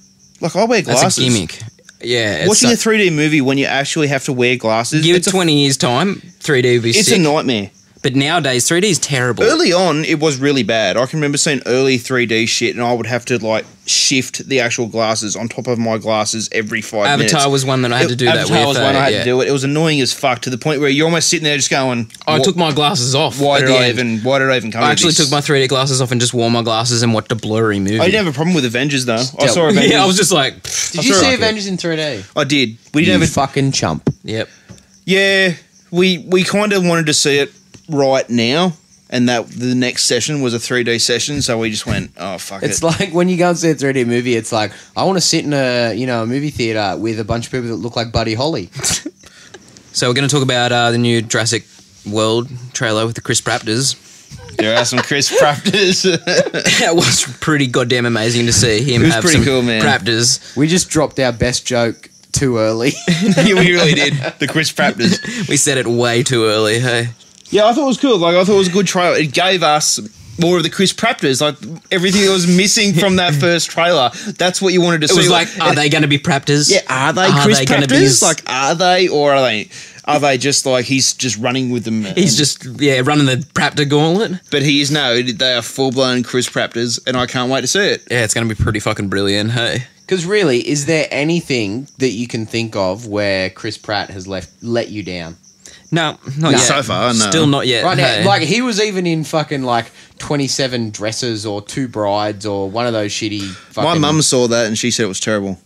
S2: like I wear glasses.
S3: That's a gimmick. Yeah.
S2: Watching a 3D movie when you actually have to wear glasses.
S3: Give it 20 years' time, 3D would be
S2: It's
S3: sick.
S2: a nightmare.
S3: But nowadays, 3D is terrible.
S2: Early on, it was really bad. I can remember seeing early 3D shit, and I would have to shift the actual glasses on top of my glasses every 5 minutes.
S3: Avatar was one that I had to do that with.
S2: Avatar was one I had to do it. It was annoying as fuck to the point where you're almost sitting there just going,
S3: I took my glasses off.
S2: why
S3: at
S2: did
S3: the
S2: I
S3: end.
S2: even come
S3: I
S2: to
S3: actually
S2: this?
S3: took my 3D glasses off and just wore my glasses and watched a blurry movie.
S2: I didn't have a problem with Avengers though. I saw Avengers.
S3: Yeah, I was just like,
S4: Did you see Avengers in 3D?
S2: I did. We
S4: You
S2: didn't have a
S4: fucking chump.
S3: yep.
S2: Yeah, we kind of wanted to see it right now, and that the next session was a 3D session, so we just went, oh fuck
S4: It's
S2: it.
S4: like when you go and see a 3D movie, it's like, I want to sit in a movie theater with a bunch of people that look like Buddy Holly.
S3: So we're going to talk about the new Jurassic World trailer with the Chris Raptors.
S2: There are some Chris Raptors.
S3: That was pretty goddamn amazing to see him
S2: It was
S3: have
S2: pretty
S3: some
S2: cool, man.
S3: Raptors.
S4: We just dropped our best joke too early.
S2: Yeah, we really did. The Chris Raptors.
S3: We said it way too early, hey?
S2: Yeah, I thought it was cool. I thought it was a good trailer. It gave us more of the Chris Raptors, everything that was missing from that first trailer. That's what you wanted to see.
S3: It was like, are they going to be Raptors?
S2: Yeah, are they Chris Raptors? Are they, or are they just he's just running with them?
S3: He's just, running the Raptor gauntlet.
S2: But he is they are full-blown Chris Raptors, and I can't wait to see it.
S3: Yeah, it's going to be pretty fucking brilliant, hey?
S4: Because really, is there anything that you can think of where Chris Pratt has let you down?
S3: No, not yet.
S2: So far, no.
S3: Still not yet.
S4: Right
S3: hey.
S4: now, he was even in fucking 27 Dresses or 2 Brides or one of those shitty fucking...
S2: My mum saw that and she said it was terrible.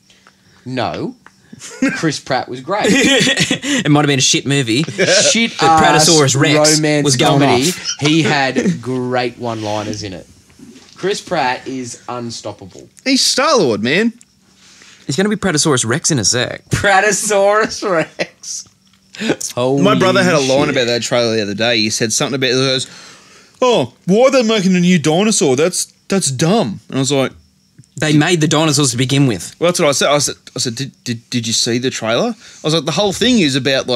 S4: No. Chris Pratt was great.
S3: It might have been a shit movie.
S4: Shit
S3: But Pratosaurus Rex
S4: romance
S3: was going
S4: comedy.
S3: off.
S4: He had great one-liners in it. Chris Pratt is unstoppable.
S2: He's Star-Lord, man.
S3: He's going to be Pratosaurus Rex in a sec.
S4: Pratosaurus Rex. Holy
S2: My brother had a line
S4: shit.
S2: about that trailer the other day. He said something about it. He goes, why are they making a new dinosaur? That's dumb. And I was like,
S3: They made the dinosaurs to begin with.
S2: well, that's what I said. I said, did you see the trailer? I was like, the whole thing is about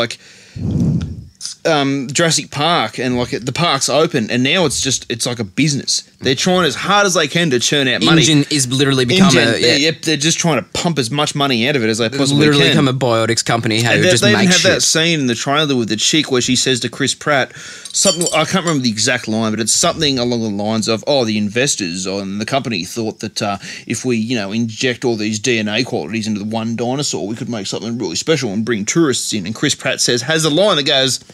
S2: Jurassic Park and the park's open, and now it's like a business. They're trying as hard as they can to churn out money.
S3: Engine is literally become
S2: they're just trying to pump as much money out of it as they possibly
S3: literally
S2: can.
S3: become a biotics company. How
S2: And
S3: just
S2: they even
S3: make
S2: have
S3: shit.
S2: that scene in the trailer with the chick where she says to Chris Pratt something, I can't remember the exact line, but it's something along the lines of, the investors and the company thought that if we, inject all these DNA qualities into the one dinosaur, we could make something really special and bring tourists in. And Chris Pratt has a line that goes,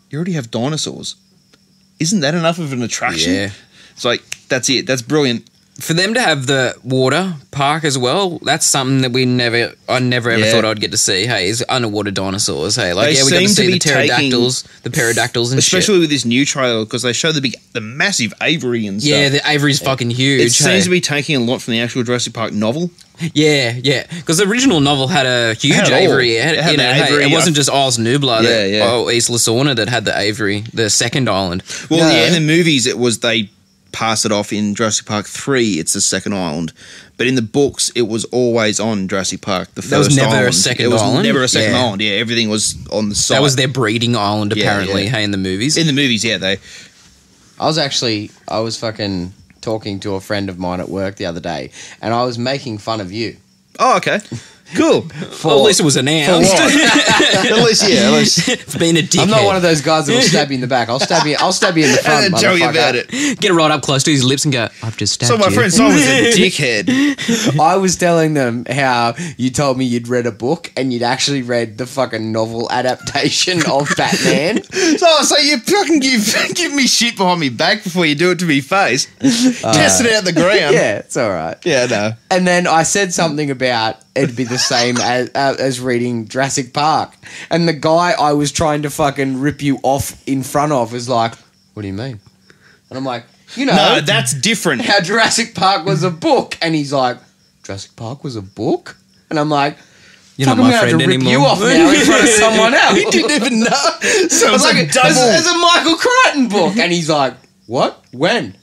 S2: you already have dinosaurs. Isn't that enough of an attraction?
S3: Yeah.
S2: It's like, that's it. That's brilliant.
S3: for them to have the water park as well, that's something that I never ever thought I'd get to see. Hey, is underwater dinosaurs. Hey, like,
S2: They
S3: we got to
S2: seem to
S3: see
S2: be
S3: the pterodactyls and
S2: especially
S3: shit.
S2: with this new trailer, because they show the massive aviary and stuff.
S3: Yeah, the Avery's fucking huge.
S2: It seems to be taking a lot from the actual Jurassic Park novel.
S3: Yeah. Because the original novel had a huge
S2: Had it all.
S3: aviary.
S2: It had the
S3: Hey,
S2: aviary.
S3: it wasn't just Isles Nublar,
S2: Yeah.
S3: East Lasorna that had the aviary, the second island.
S2: Well,
S4: No.
S2: yeah, in the movies they pass it off. In Jurassic Park 3, it's the second island. But in the books, it was always on Jurassic Park, the first
S3: There was never
S2: island.
S3: a second
S2: It was
S3: island?
S2: never a second
S3: Yeah.
S2: island. Yeah, everything was on the side.
S3: That was their breeding island, apparently,
S2: yeah.
S3: hey, in the movies.
S2: In the movies, yeah,
S4: I was fucking talking to a friend of mine at work the other day, and I was making fun of you.
S2: Oh, okay. Cool.
S3: Well, at least it was announced.
S2: At least.
S3: For being a dickhead.
S4: I'm not one of those guys that will stab you in the back. I'll stab you in the front,
S2: And then tell you
S4: motherfucker.
S2: about it.
S3: Get right up close to his lips and go, I've just stabbed
S2: So my
S3: you.
S2: friend Simon was a dickhead.
S4: I was telling them how you told me you'd read a book and you'd actually read the fucking novel adaptation of Batman.
S2: So you fucking give me shit behind me back before you do it to me face. Test it out the ground.
S4: Yeah, it's all right.
S2: Yeah, no.
S4: And then I said something about it'd be the same as reading Jurassic Park. And the guy I was trying to fucking rip you off in front of was like, what do you mean? And I'm like,
S2: No, that's different.
S4: how Jurassic Park was a book. And he's like, Jurassic Park was a book? And I'm like,
S3: You're not
S4: fuck, I'm
S3: my
S4: gonna
S3: friend
S4: have to rip
S3: anymore.
S4: you off now in front of someone else.
S2: He didn't even know. So
S4: I was like,
S2: double.
S4: there's a Michael Crichton book. And he's like, what? When?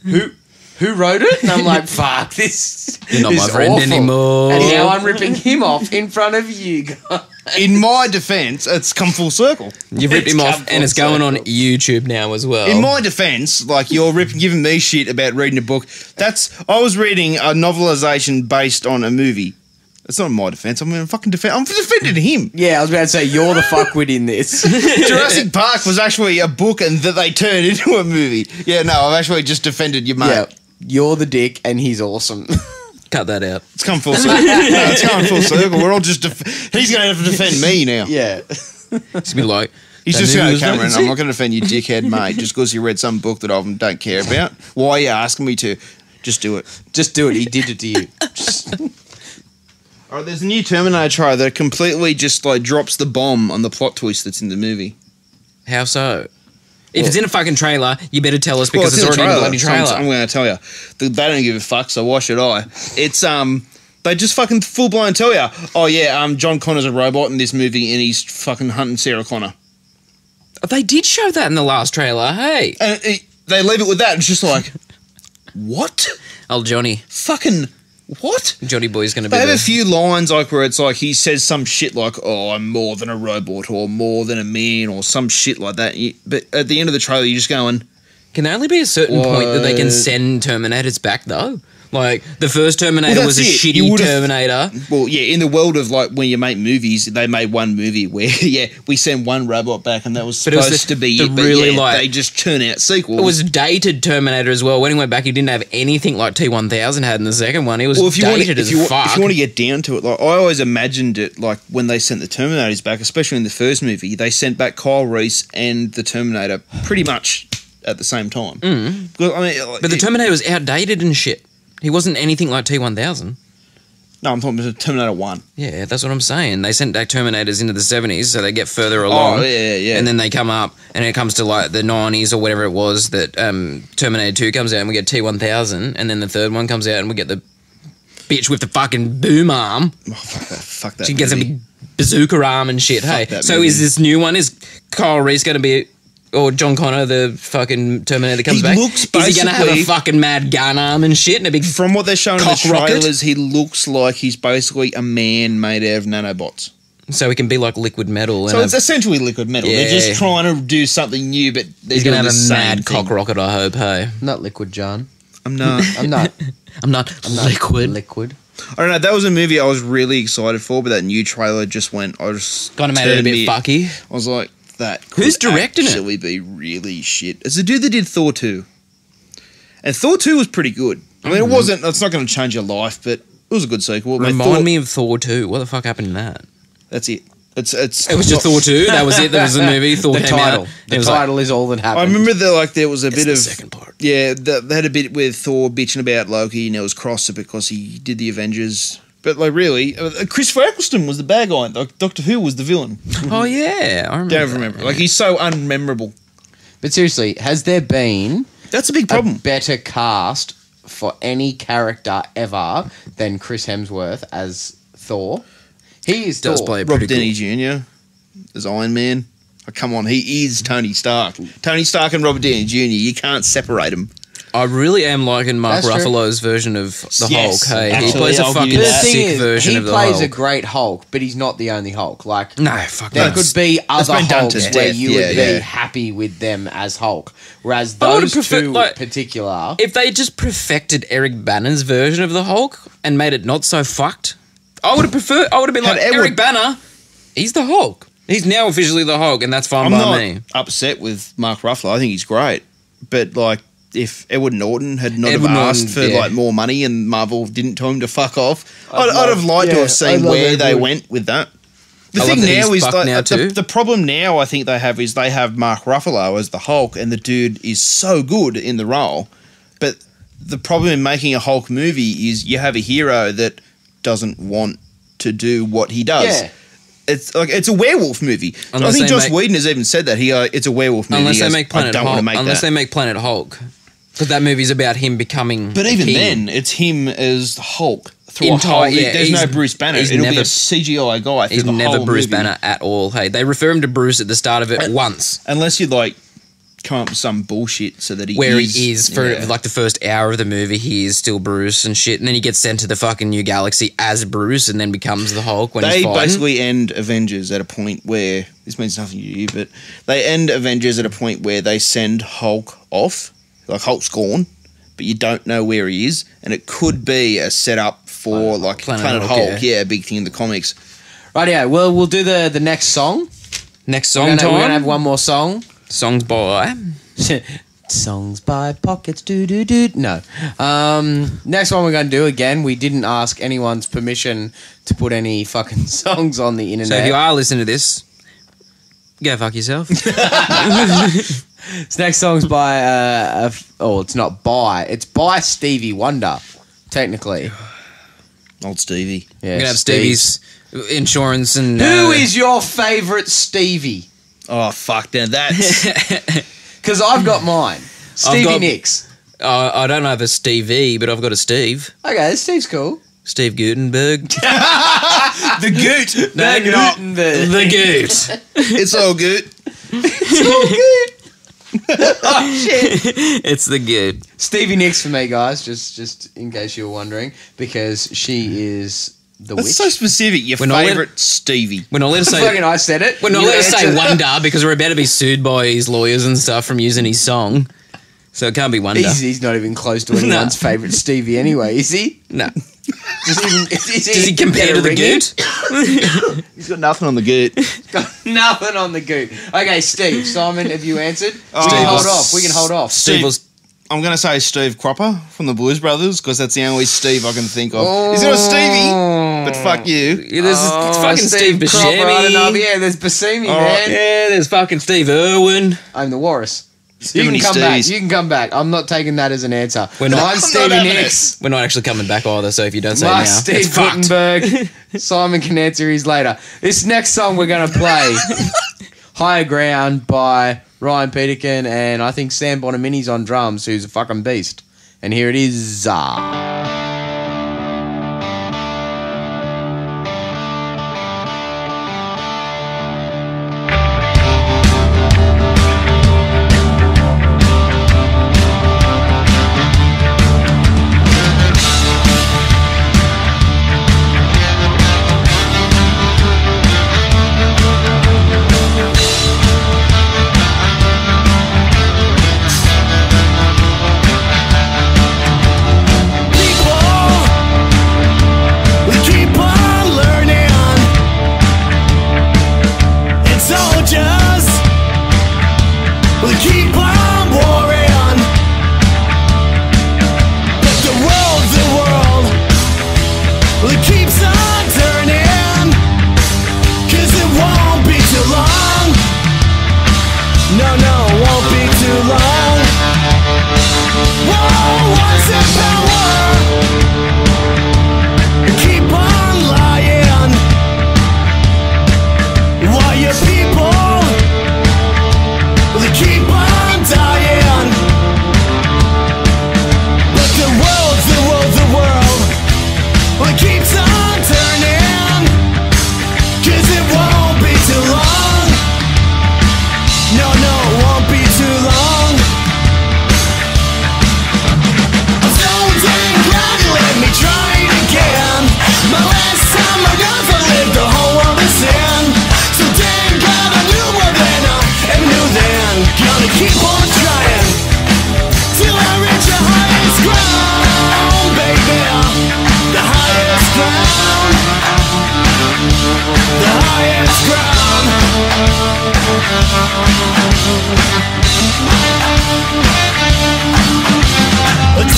S4: Who wrote it? And I'm like, fuck, this
S3: You're not
S4: is
S3: my friend
S4: awful.
S3: anymore.
S4: And now I'm ripping him off in front of you guys.
S2: In my defense, it's come full circle.
S3: You've ripped
S4: It's
S3: him off,
S4: come
S3: and it's
S4: full
S3: going on
S4: circle.
S3: YouTube now as well.
S2: In my defense, like you're giving me shit about reading a book. I was reading a novelization based on a movie. It's not in my defense. I'm defending him.
S4: Yeah, I was about to say, you're the fuckwit in this.
S2: Jurassic Park was actually a book and that they turned into a movie. Yeah, no, I've actually just defended your mate.
S4: Yeah, you're the dick and he's awesome.
S3: Cut that out.
S2: It's come full circle. No, it's coming full circle. We're all just. He's going to have to defend me now.
S4: Yeah.
S3: It's going to be like,
S2: He's
S3: that
S2: just
S3: movie
S2: going to
S3: was
S2: Cameron.
S3: that,
S2: I'm not going to defend you, dickhead, mate, just because you read some book that I don't care about. Why are you asking me to? Just do it.
S4: Just do it. He did it to you.
S2: All right, there's a new Terminator trailer that completely just like drops the bomb on the plot twist that's in the movie.
S3: How so? If it's in a fucking trailer, you better tell us because
S2: in
S3: it's already in a bloody
S2: so
S3: trailer.
S2: I'm going to tell you. They don't give a fuck, so why should I? It's they just fucking full blown tell you. Oh yeah, John Connor's a robot in this movie and he's fucking hunting Sarah Connor.
S3: They did show that in the last trailer, hey.
S2: And they leave it with that. It's just like, what?
S3: Oh, Johnny.
S2: Fucking what?
S3: Johnny Boy's going to be
S2: They have a
S3: the...
S2: few lines like where it's like he says some shit like, "Oh, I'm more than a robot," or "more than a man," or some shit like that. But at the end of the trailer, you're just going,
S3: Can there only be a certain point that they can
S2: What?
S3: send Terminators back, though? Like, the first Terminator
S2: Well,
S3: was a
S2: that's it. You
S3: shitty
S2: would've-
S3: Terminator.
S2: well, yeah. In the world of like when you make movies, they made one movie where we send one robot back, and that was
S3: But it was
S2: supposed
S3: the-
S2: to be
S3: the
S2: it. But
S3: really,
S2: yeah,
S3: like-
S2: they just churn out sequels.
S3: It was dated Terminator as well. When he went back, he didn't have anything like T-1000 had in the second one. It was
S2: Well, if you want
S3: dated
S2: to,
S3: as
S2: if you
S3: fuck.
S2: want to get down to it, like I always imagined it, like when they sent the Terminators back, especially in the first movie, they sent back Kyle Reese and the Terminator pretty much at the same time. Because, I mean, like,
S3: But the Terminator was outdated and shit. He wasn't anything like T-1000.
S2: no, I'm talking about Terminator 1.
S3: Yeah, that's what I'm saying. They sent back Terminators into the 70s so they get further along.
S2: Oh, yeah.
S3: And then they come up, and it comes to like the 90s or whatever it was that Terminator 2 comes out and we get T-1000, and then the third one comes out and we get the bitch with the fucking boom arm.
S2: Oh, fuck that.
S3: She gets a
S2: movie.
S3: big bazooka arm and shit. Hey,
S2: that
S3: so
S2: movie.
S3: is this new one? Is Kyle Reese going to be, or John Connor, the fucking Terminator that comes
S2: He
S3: back?
S2: looks
S3: is he going to have a
S2: basically-
S3: fucking mad gun arm and shit and a big?
S2: From what they're showing in the
S3: cock rocket?
S2: trailers, he looks like he's basically a man made out of nanobots.
S3: So he can be like liquid metal. And
S2: So it's essentially liquid metal. They're
S3: Yeah.
S2: just trying to do something new, but they're
S3: he's
S2: doing
S3: going to have
S2: the
S3: a
S2: same
S3: mad
S2: thing.
S3: cock rocket. I hope. Hey,
S4: Not liquid, John.
S2: I'm not.
S4: I'm not.
S3: I'm not liquid.
S4: Liquid.
S2: I don't know. That was a movie I was really excited for, but that new trailer just went. I just
S3: Kind of made it a
S2: turned
S3: bit
S2: me-
S3: fucky.
S2: I was like, that could
S3: Who's directing it?
S2: actually be really shit. It's the dude that did Thor 2. And Thor 2 was pretty good. I mean, it wasn't. It's not going to change your life, but it was a good sequel.
S3: Remind me of Thor 2. What the fuck happened in that?
S2: That's it. It's
S3: It was just Thor 2. That was it. That was the movie. Thor
S4: The
S3: came
S4: title.
S3: out.
S4: The
S3: It was
S4: title is all that happened.
S2: I remember there was a bit
S3: the
S2: of
S3: second part.
S2: Yeah, they had a bit with Thor bitching about Loki, and it was cross because he did the Avengers. But like, really, Christopher Eccleston was the bad guy. Doctor Who was the villain.
S3: Oh yeah, I remember.
S2: Don't remember. Like, he's so unmemorable.
S4: But seriously, has there been
S2: That's a big
S4: a
S2: problem.
S4: better cast for any character ever than Chris Hemsworth as Thor? He is
S3: Does
S4: Thor.
S3: play
S2: Robert
S3: pretty
S2: Downey
S3: cool.
S2: Jr. as Iron Man. Oh, come on, he is Tony Stark. Tony Stark and Robert Downey Jr. You can't separate them.
S3: I really am liking Mark
S4: That's true.
S3: Ruffalo's version of the
S2: Yes,
S3: Hulk. Hey, he
S2: actually,
S3: plays a
S2: I'll give
S3: fucking
S2: you
S4: But the
S2: that.
S4: thing
S3: sick
S4: is,
S3: version
S4: he
S3: of the
S4: plays
S3: Hulk.
S4: a great Hulk, but he's not the only Hulk. Like,
S3: No, fuck
S4: there
S3: that.
S4: could be other
S2: been done to
S4: Hulks where
S2: death,
S4: you
S2: yeah,
S4: would
S2: yeah.
S4: be happy with them as Hulk. Whereas
S3: I would've
S4: those
S3: preferred,
S4: two
S3: like,
S4: particular...
S3: If they just perfected Eric Banner's version of the Hulk and made it not so fucked, I would have been like,
S2: Had
S3: Eric Banner, he's the Hulk. He's now officially the Hulk, and that's fine
S2: I'm
S3: by
S2: not
S3: me.
S2: upset with Mark Ruffalo. I think he's great. But, like, if Edward Norton had not
S3: Edward
S2: have
S3: Norton,
S2: asked for,
S3: yeah.
S2: like, more money and Marvel didn't tell him to fuck off, I'd have liked to have seen
S4: love
S2: where they
S4: Edward.
S2: went with that. The
S3: I
S2: thing
S3: love that he's
S2: now is
S3: fucked
S2: like,
S3: now too.
S2: the problem now I think they have is they have Mark Ruffalo as the Hulk, and the dude is so good in the role. But the problem in making a Hulk movie is you have a hero that doesn't want to do what he does.
S4: Yeah.
S2: It's a werewolf movie.
S3: Unless
S2: I think
S3: they
S2: Joss
S3: make-
S2: Whedon has even said that it's a werewolf movie.
S3: Unless
S2: He
S3: they
S2: goes,
S3: make Planet
S2: I don't
S3: Hulk.
S2: want to make
S3: Unless
S2: that.
S3: they make Planet Hulk. Because that movie's about him becoming
S2: But
S3: a
S2: even
S3: king.
S2: then, it's him as Hulk through
S3: Entire-
S2: a whole.
S3: yeah,
S2: There's no
S3: he's-
S2: Bruce Banner.
S3: he's
S2: It'll be
S3: never-
S2: a CGI guy.
S3: He's
S2: through the
S3: never
S2: whole
S3: Bruce
S2: movie.
S3: Banner at all. Hey, they refer him to Bruce at the start of it once,
S2: Unless you like come up with some bullshit so that he
S3: where
S2: is,
S3: he is for
S2: yeah.
S3: like the first hour of the movie. He is still Bruce and shit, and then he gets sent to the fucking new galaxy as Bruce, and then becomes the Hulk when
S2: They
S3: he's fighting.
S2: basically end Avengers at a point where this means nothing to you, but they end Avengers at a point where they send Hulk off, like Hulk's gone, but you don't know where he is, and it could be a setup for like Planet Hulk, yeah, a big thing in the comics.
S4: Rightio, well, we'll do the next song.
S3: Next
S4: We're
S3: song
S4: gonna, we're
S3: time.
S4: gonna have one more song.
S3: Songs by.
S4: Songs by Pockets, do. No. Next one we're going to do, again, we didn't ask anyone's permission to put any fucking songs on the internet.
S3: So if you are listening to this, go fuck yourself.
S4: This next song's by, it's not by, it's by Stevie Wonder, technically.
S2: Old Stevie.
S4: Yeah,
S3: We're gonna have
S4: Steve's.
S3: Stevie's insurance and.
S4: Who is your favourite Stevie?
S2: Oh fuck! Now that's
S4: Because I've got mine. Stevie
S3: got-
S4: Nicks.
S3: I don't have a Stevie, but I've got a Steve.
S4: Okay, Steve's cool.
S3: Steve Gutenberg.
S2: the goot.
S3: No,
S4: not
S3: the Goot.
S2: It's all good.
S4: Oh shit.
S3: It's the Goot.
S4: Stevie Nicks for me, guys, just in case you were wondering, because she is the
S2: That's
S4: witch.
S2: so specific. Your
S3: We're not
S2: favourite Stevie.
S3: We're not allowed to say.
S4: Fucking I said it.
S3: We're not
S4: You
S3: allowed to say
S4: answered-
S3: Wonder because we're about to be sued by his lawyers and stuff from using his song. So it can't be Wonder.
S4: He's not even close to anyone's favourite Stevie anyway, is he?
S3: No.
S4: Does
S3: he compare to the Goot?
S2: He's got nothing on the goot.
S4: Got nothing on the Goot. Okay, Steve, Simon, have you answered?
S2: Oh,
S4: we can hold
S2: Steve.
S4: off. We can hold off.
S3: Steve was.
S2: I'm going to say Steve Cropper from the Blues Brothers because that's the only Steve I can think of. He's not a Stevie, but fuck you.
S3: Yeah, there's it's fucking Steve
S4: Cropper, I don't know.
S3: Buscemi.
S4: Yeah, there's Buscemi,
S2: All
S4: man.
S2: right,
S3: Yeah, there's fucking Steve Irwin.
S4: I'm the Walrus. You
S2: Too
S4: can
S2: many
S4: come back.
S2: Steves.
S4: You can come back. I'm not taking that as an answer.
S3: We're not-
S4: I'm
S3: I'm
S4: Stevie
S2: having
S4: Nicks.
S3: We're not actually coming back either, so if you don't say
S4: Mark
S3: now,
S4: Steve
S3: it's fucked.
S4: Gutenberg. Simon can answer his later. This next song we're going to play, Higher Ground by Ryan Peterkin, and I think Sam Bonamini's on drums, who's a fucking beast. And here it is.
S5: Leave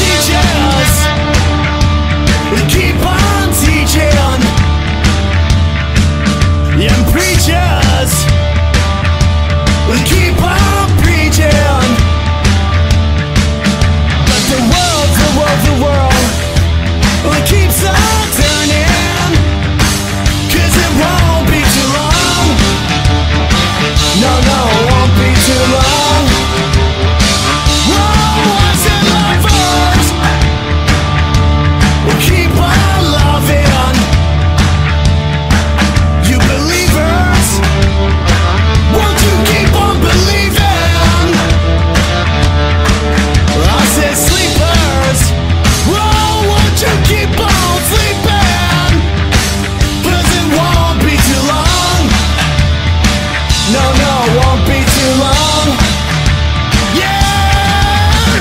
S5: Teachers, we keep on teaching, and preachers, we keep on preaching. But the world, well, it keeps on turning, 'cause it won't be too long. No, it won't be too long. Whoa, what's in lovers? We'll keep on loving. You believers, won't you keep on believing? I said sleepers, whoa, won't you keep on sleeping? 'Cause it won't be too long. No, it won't be too long. Yeah,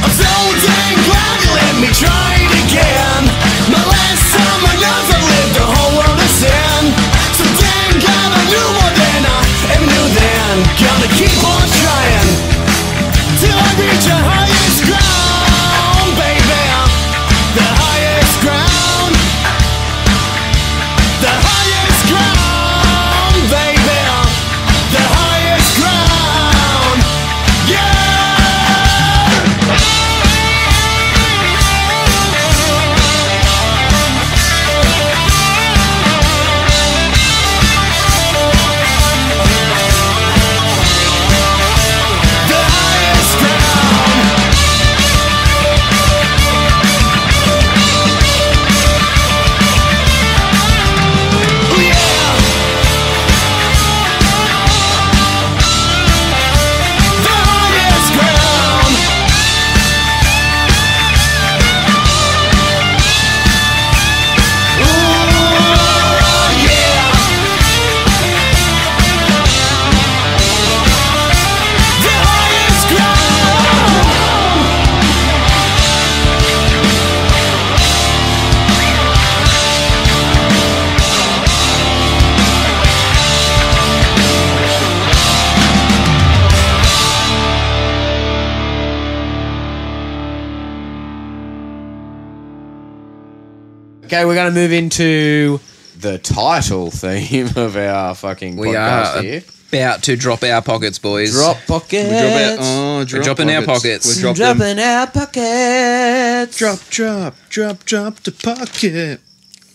S5: I'm so dang glad you let me try it again. My last time I never lived the whole world of sin. So dang glad I knew more than I ever knew then. Gonna keep on trying till I reach the highest ground, baby. The highest ground. The highest ground, baby. The highest ground. Yeah. The highest ground. Oh yeah. The highest ground. Ooh yeah. The highest ground.
S4: Okay, we're going to move into the title theme of our fucking
S3: We
S4: podcast
S3: are
S4: here.
S3: about to drop our pockets, boys.
S4: Drop pockets.
S3: We're dropping our pockets.
S2: We drop them.
S4: Dropping our pockets.
S2: Drop the pocket.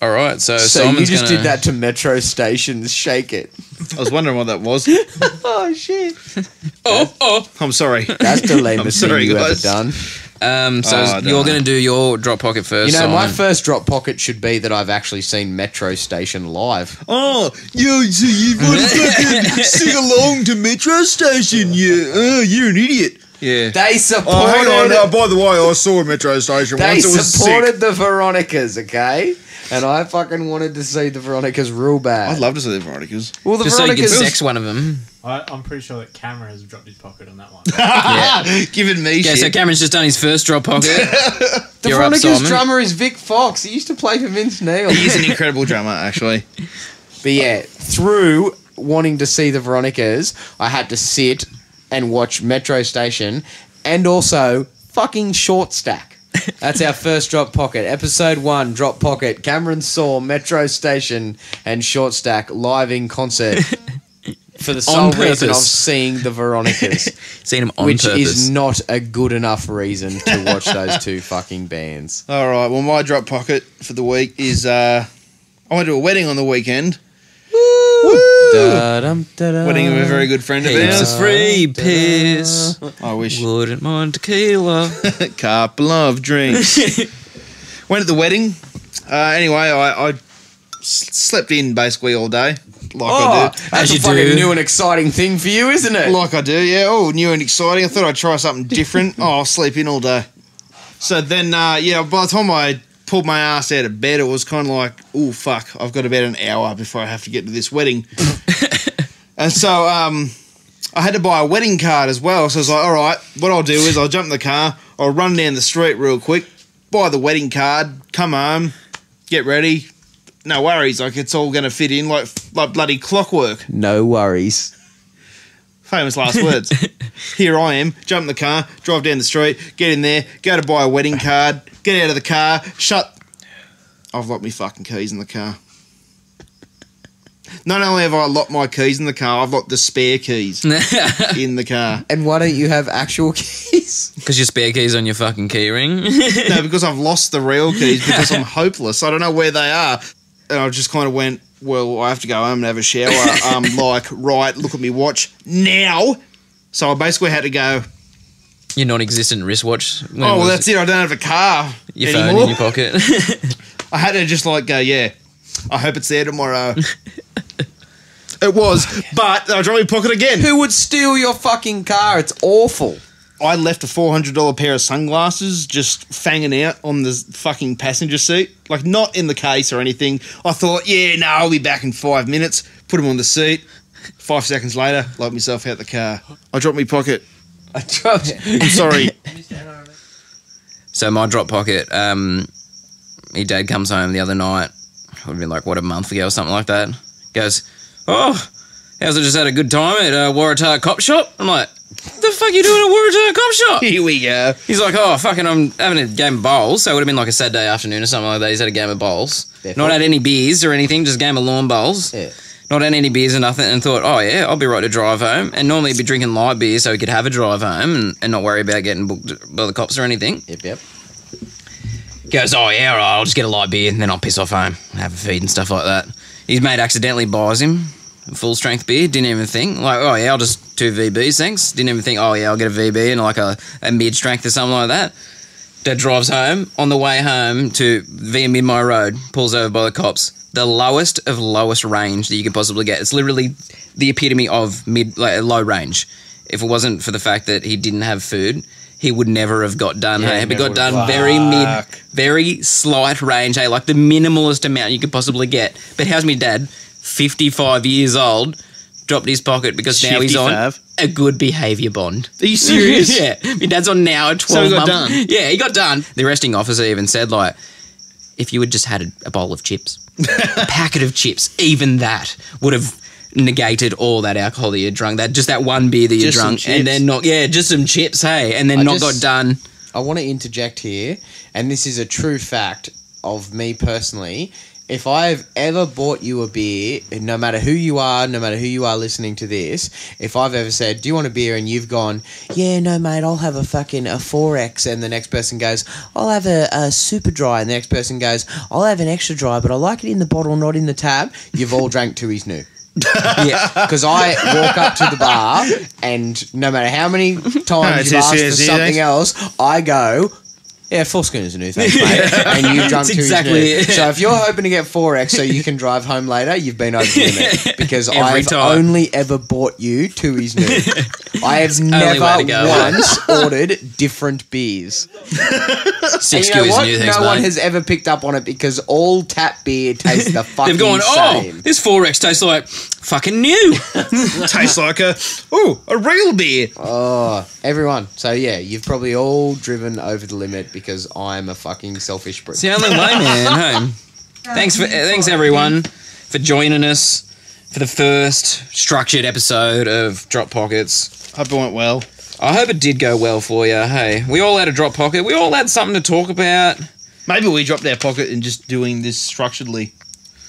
S3: All right, so
S4: So
S3: Simon's
S4: you just
S3: gonna...
S4: did that to metro stations. Shake it.
S2: I was wondering what that was.
S4: Oh, shit.
S2: I'm sorry.
S4: That's the lamest thing
S2: sorry,
S4: you ever
S2: guys.
S4: done.
S3: So
S2: Oh,
S3: you're
S2: no.
S3: going to do your drop pocket first,
S4: You know, my
S3: Simon.
S4: first drop pocket should be that I've actually seen Metro Station live.
S2: Oh, you so you want to fucking sing along to Metro Station? You're an idiot. Yeah.
S4: They supported.
S2: Oh, hang on. By the way, I saw a Metro Station
S4: They
S2: once. It was
S4: supported
S2: sick.
S4: the Veronicas, okay? And I fucking wanted to see the Veronicas real bad.
S2: I'd love to see the Veronicas.
S4: Well, the
S3: Just so you can
S4: Veronicas.
S3: sex one of them.
S6: I'm pretty sure that Cameron has dropped his pocket on that one.
S2: Giving me
S3: Yeah,
S2: shit.
S3: so Cameron's just done his first drop pocket.
S4: The
S3: You're up,
S4: Veronicas
S3: Simon.
S4: drummer is Vic Fox. He used to play for Vince Neil.
S2: He's an incredible drummer, actually.
S4: But yeah, through wanting to see the Veronicas, I had to sit and watch Metro Station and also fucking Short Stack. That's our first drop pocket. Episode 1, drop pocket. Cameron saw Metro Station and Short Stack live in concert for the sole reason of
S3: purpose.
S4: seeing the Veronicas.
S3: Seen him on
S4: Which
S3: purpose.
S4: is not a good enough reason to watch those two fucking bands.
S2: All right. Well, my drop pocket for the week is I went to a wedding on the weekend. Wedding of a very good friend of
S3: Heaps
S2: ours.
S3: of free piss.
S2: I wish.
S3: Wouldn't mind tequila.
S2: Couple of drinks. Went at the wedding. Anyway, I slept in basically all day. Like I do.
S4: That's
S3: As
S4: a
S3: you
S4: fucking
S3: do.
S4: new and exciting thing for you, isn't it?
S2: Like I do, yeah. Oh, new and exciting. I thought I'd try something different. I'll sleep in all day. So then, by the time I pulled my ass out of bed, it was kind of like, oh, fuck, I've got about an hour before I have to get to this wedding. And so I had to buy a wedding card as well. So I was like, all right, what I'll do is I'll jump in the car, I'll run down the street real quick, buy the wedding card, come home, get ready. No worries, like it's all going to fit in like bloody clockwork.
S4: No worries.
S2: Famous last words. Here I am, jump in the car, drive down the street, get in there, go to buy a wedding card, get out of the car, I've locked my fucking keys in the car. Not only have I locked my keys in the car, I've locked the spare keys in the car.
S4: And why don't you have actual keys?
S3: Because your spare key's on your fucking key ring.
S2: No, because I've lost the real keys because I'm hopeless. I don't know where they are. And I just kind of went, well, I have to go home and have a shower. Right, look at me watch now. So I basically had to go,
S3: Your non-existent wristwatch.
S2: That's it. I don't have a car
S3: Your
S2: anymore.
S3: phone in your pocket.
S2: I had to just go, I hope it's there tomorrow. It was, but I dropped my pocket again.
S4: Who would steal your fucking car? It's awful.
S2: I left a $400 pair of sunglasses just fanging out on the fucking passenger seat. Like, not in the case or anything. I thought, I'll be back in 5 minutes. Put them on the seat. 5 seconds later, locked myself out the car. I dropped my pocket. I'm sorry.
S3: So my drop pocket, my dad comes home the other night. It would have been a month ago or something like that. Goes, how's it just had a good time at Waratah Cop Shop? I'm like, what the fuck are you doing at Waratah Cop Shop?
S2: Here we go.
S3: He's like, fucking, I'm having a game of bowls. So it would have been a Saturday afternoon or something like that. He's had a game of bowls. Not had any beers or anything, just a game of lawn bowls.
S4: Yeah.
S3: Not had any beers or nothing, and thought, I'll be right to drive home. And normally he'd be drinking light beer so he could have a drive home and not worry about getting booked by the cops or anything.
S4: Yep.
S3: Goes, all right, I'll just get a light beer and then I'll piss off home, have a feed and stuff like that. His mate accidentally buys him a full strength beer, didn't even think, I'll just 2 VBs, thanks. Didn't even think, I'll get a VB and a mid strength or something like that. Dad drives home. On the way home via Mid-My Road, pulls over by the cops. The lowest of lowest range that you could possibly get. It's literally the epitome of low range. If it wasn't for the fact that he didn't have food, he would never have got done. He got done very slight range, the minimalist amount you could possibly get. But how's me dad, 55 years old, dropped his pocket because now he's on a good behaviour bond.
S2: Are you serious?
S3: Yeah. My dad's on now a 12
S2: So he got
S3: month.
S2: done?
S3: Yeah, he got done. The arresting officer even said, if you had just had a bowl of chips, a packet of chips, even that would have negated all that alcohol that you drunk. That one beer that you
S2: Just some
S3: drunk,
S2: chips.
S3: and then just some chips, hey, and then got done.
S4: I want to interject here, and this is a true fact of me personally. If I've ever bought you a beer, no matter who you are listening to this, if I've ever said, do you want a beer? And you've gone, yeah, no, mate, I'll have a 4X. And the next person goes, I'll have a super dry. And the next person goes, I'll have an extra dry, but I like it in the bottle, not in the tab. You've all drank to his new. Yeah, because I walk up to the bar and no matter how many times you've asked for something else, I go, yeah, full schooners are new, thanks, mate. And you've drunk to
S3: exactly
S4: his new.
S3: it.
S4: So if you're hoping to get 4X so you can drive home later, you've been over the limit. Because
S3: Every
S4: I've
S3: time.
S4: only ever bought you to his new. I have
S3: way
S4: never
S3: to go.
S4: once ordered different beers.
S3: Six
S4: And you know
S3: is
S4: what?
S3: new, thanks,
S4: No one
S3: mate.
S4: has ever picked up on it because all tap beer tastes the fucking
S3: They've gone,
S4: same.
S3: this 4X tastes like fucking new.
S2: Tastes like a real beer.
S4: Oh, everyone. So yeah, you've probably all driven over the limit because I'm a fucking selfish prick.
S3: It's the only way, man. Thanks everyone for joining us for the first structured episode of Drop Pockets.
S2: Hope it went well.
S3: I hope it did go well for you. Hey, we all had a drop pocket. We all had something to talk about.
S2: Maybe we dropped our pocket in just doing this structurally.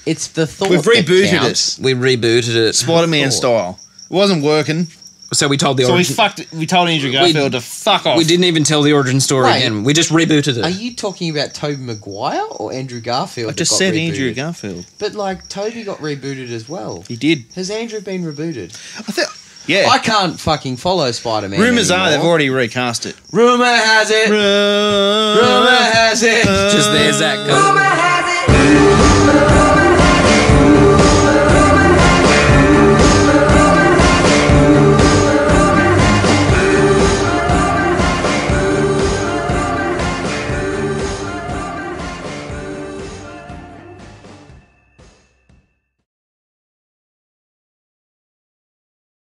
S4: It's the thought.
S2: We've rebooted
S4: that counts.
S2: it.
S3: We rebooted it.
S2: Spider-Man style. It wasn't working.
S3: So we told the
S2: So
S3: origin.
S2: we told Andrew Garfield to fuck off.
S3: We didn't even tell the origin story
S4: Wait.
S3: again. We just rebooted
S4: Are
S3: it.
S4: you talking about Tobey Maguire or Andrew Garfield?
S2: I just
S4: that got
S2: said
S4: rebooted?
S2: Andrew Garfield.
S4: But Toby got rebooted as well.
S2: He did.
S4: Has Andrew been rebooted?
S2: I think. Yeah.
S4: I can't fucking follow Spider-Man.
S2: Rumours are
S4: anymore.
S2: they've already recast it.
S4: Rumour has it. Rumour has it.
S3: Just there's that.
S5: Rumor has it.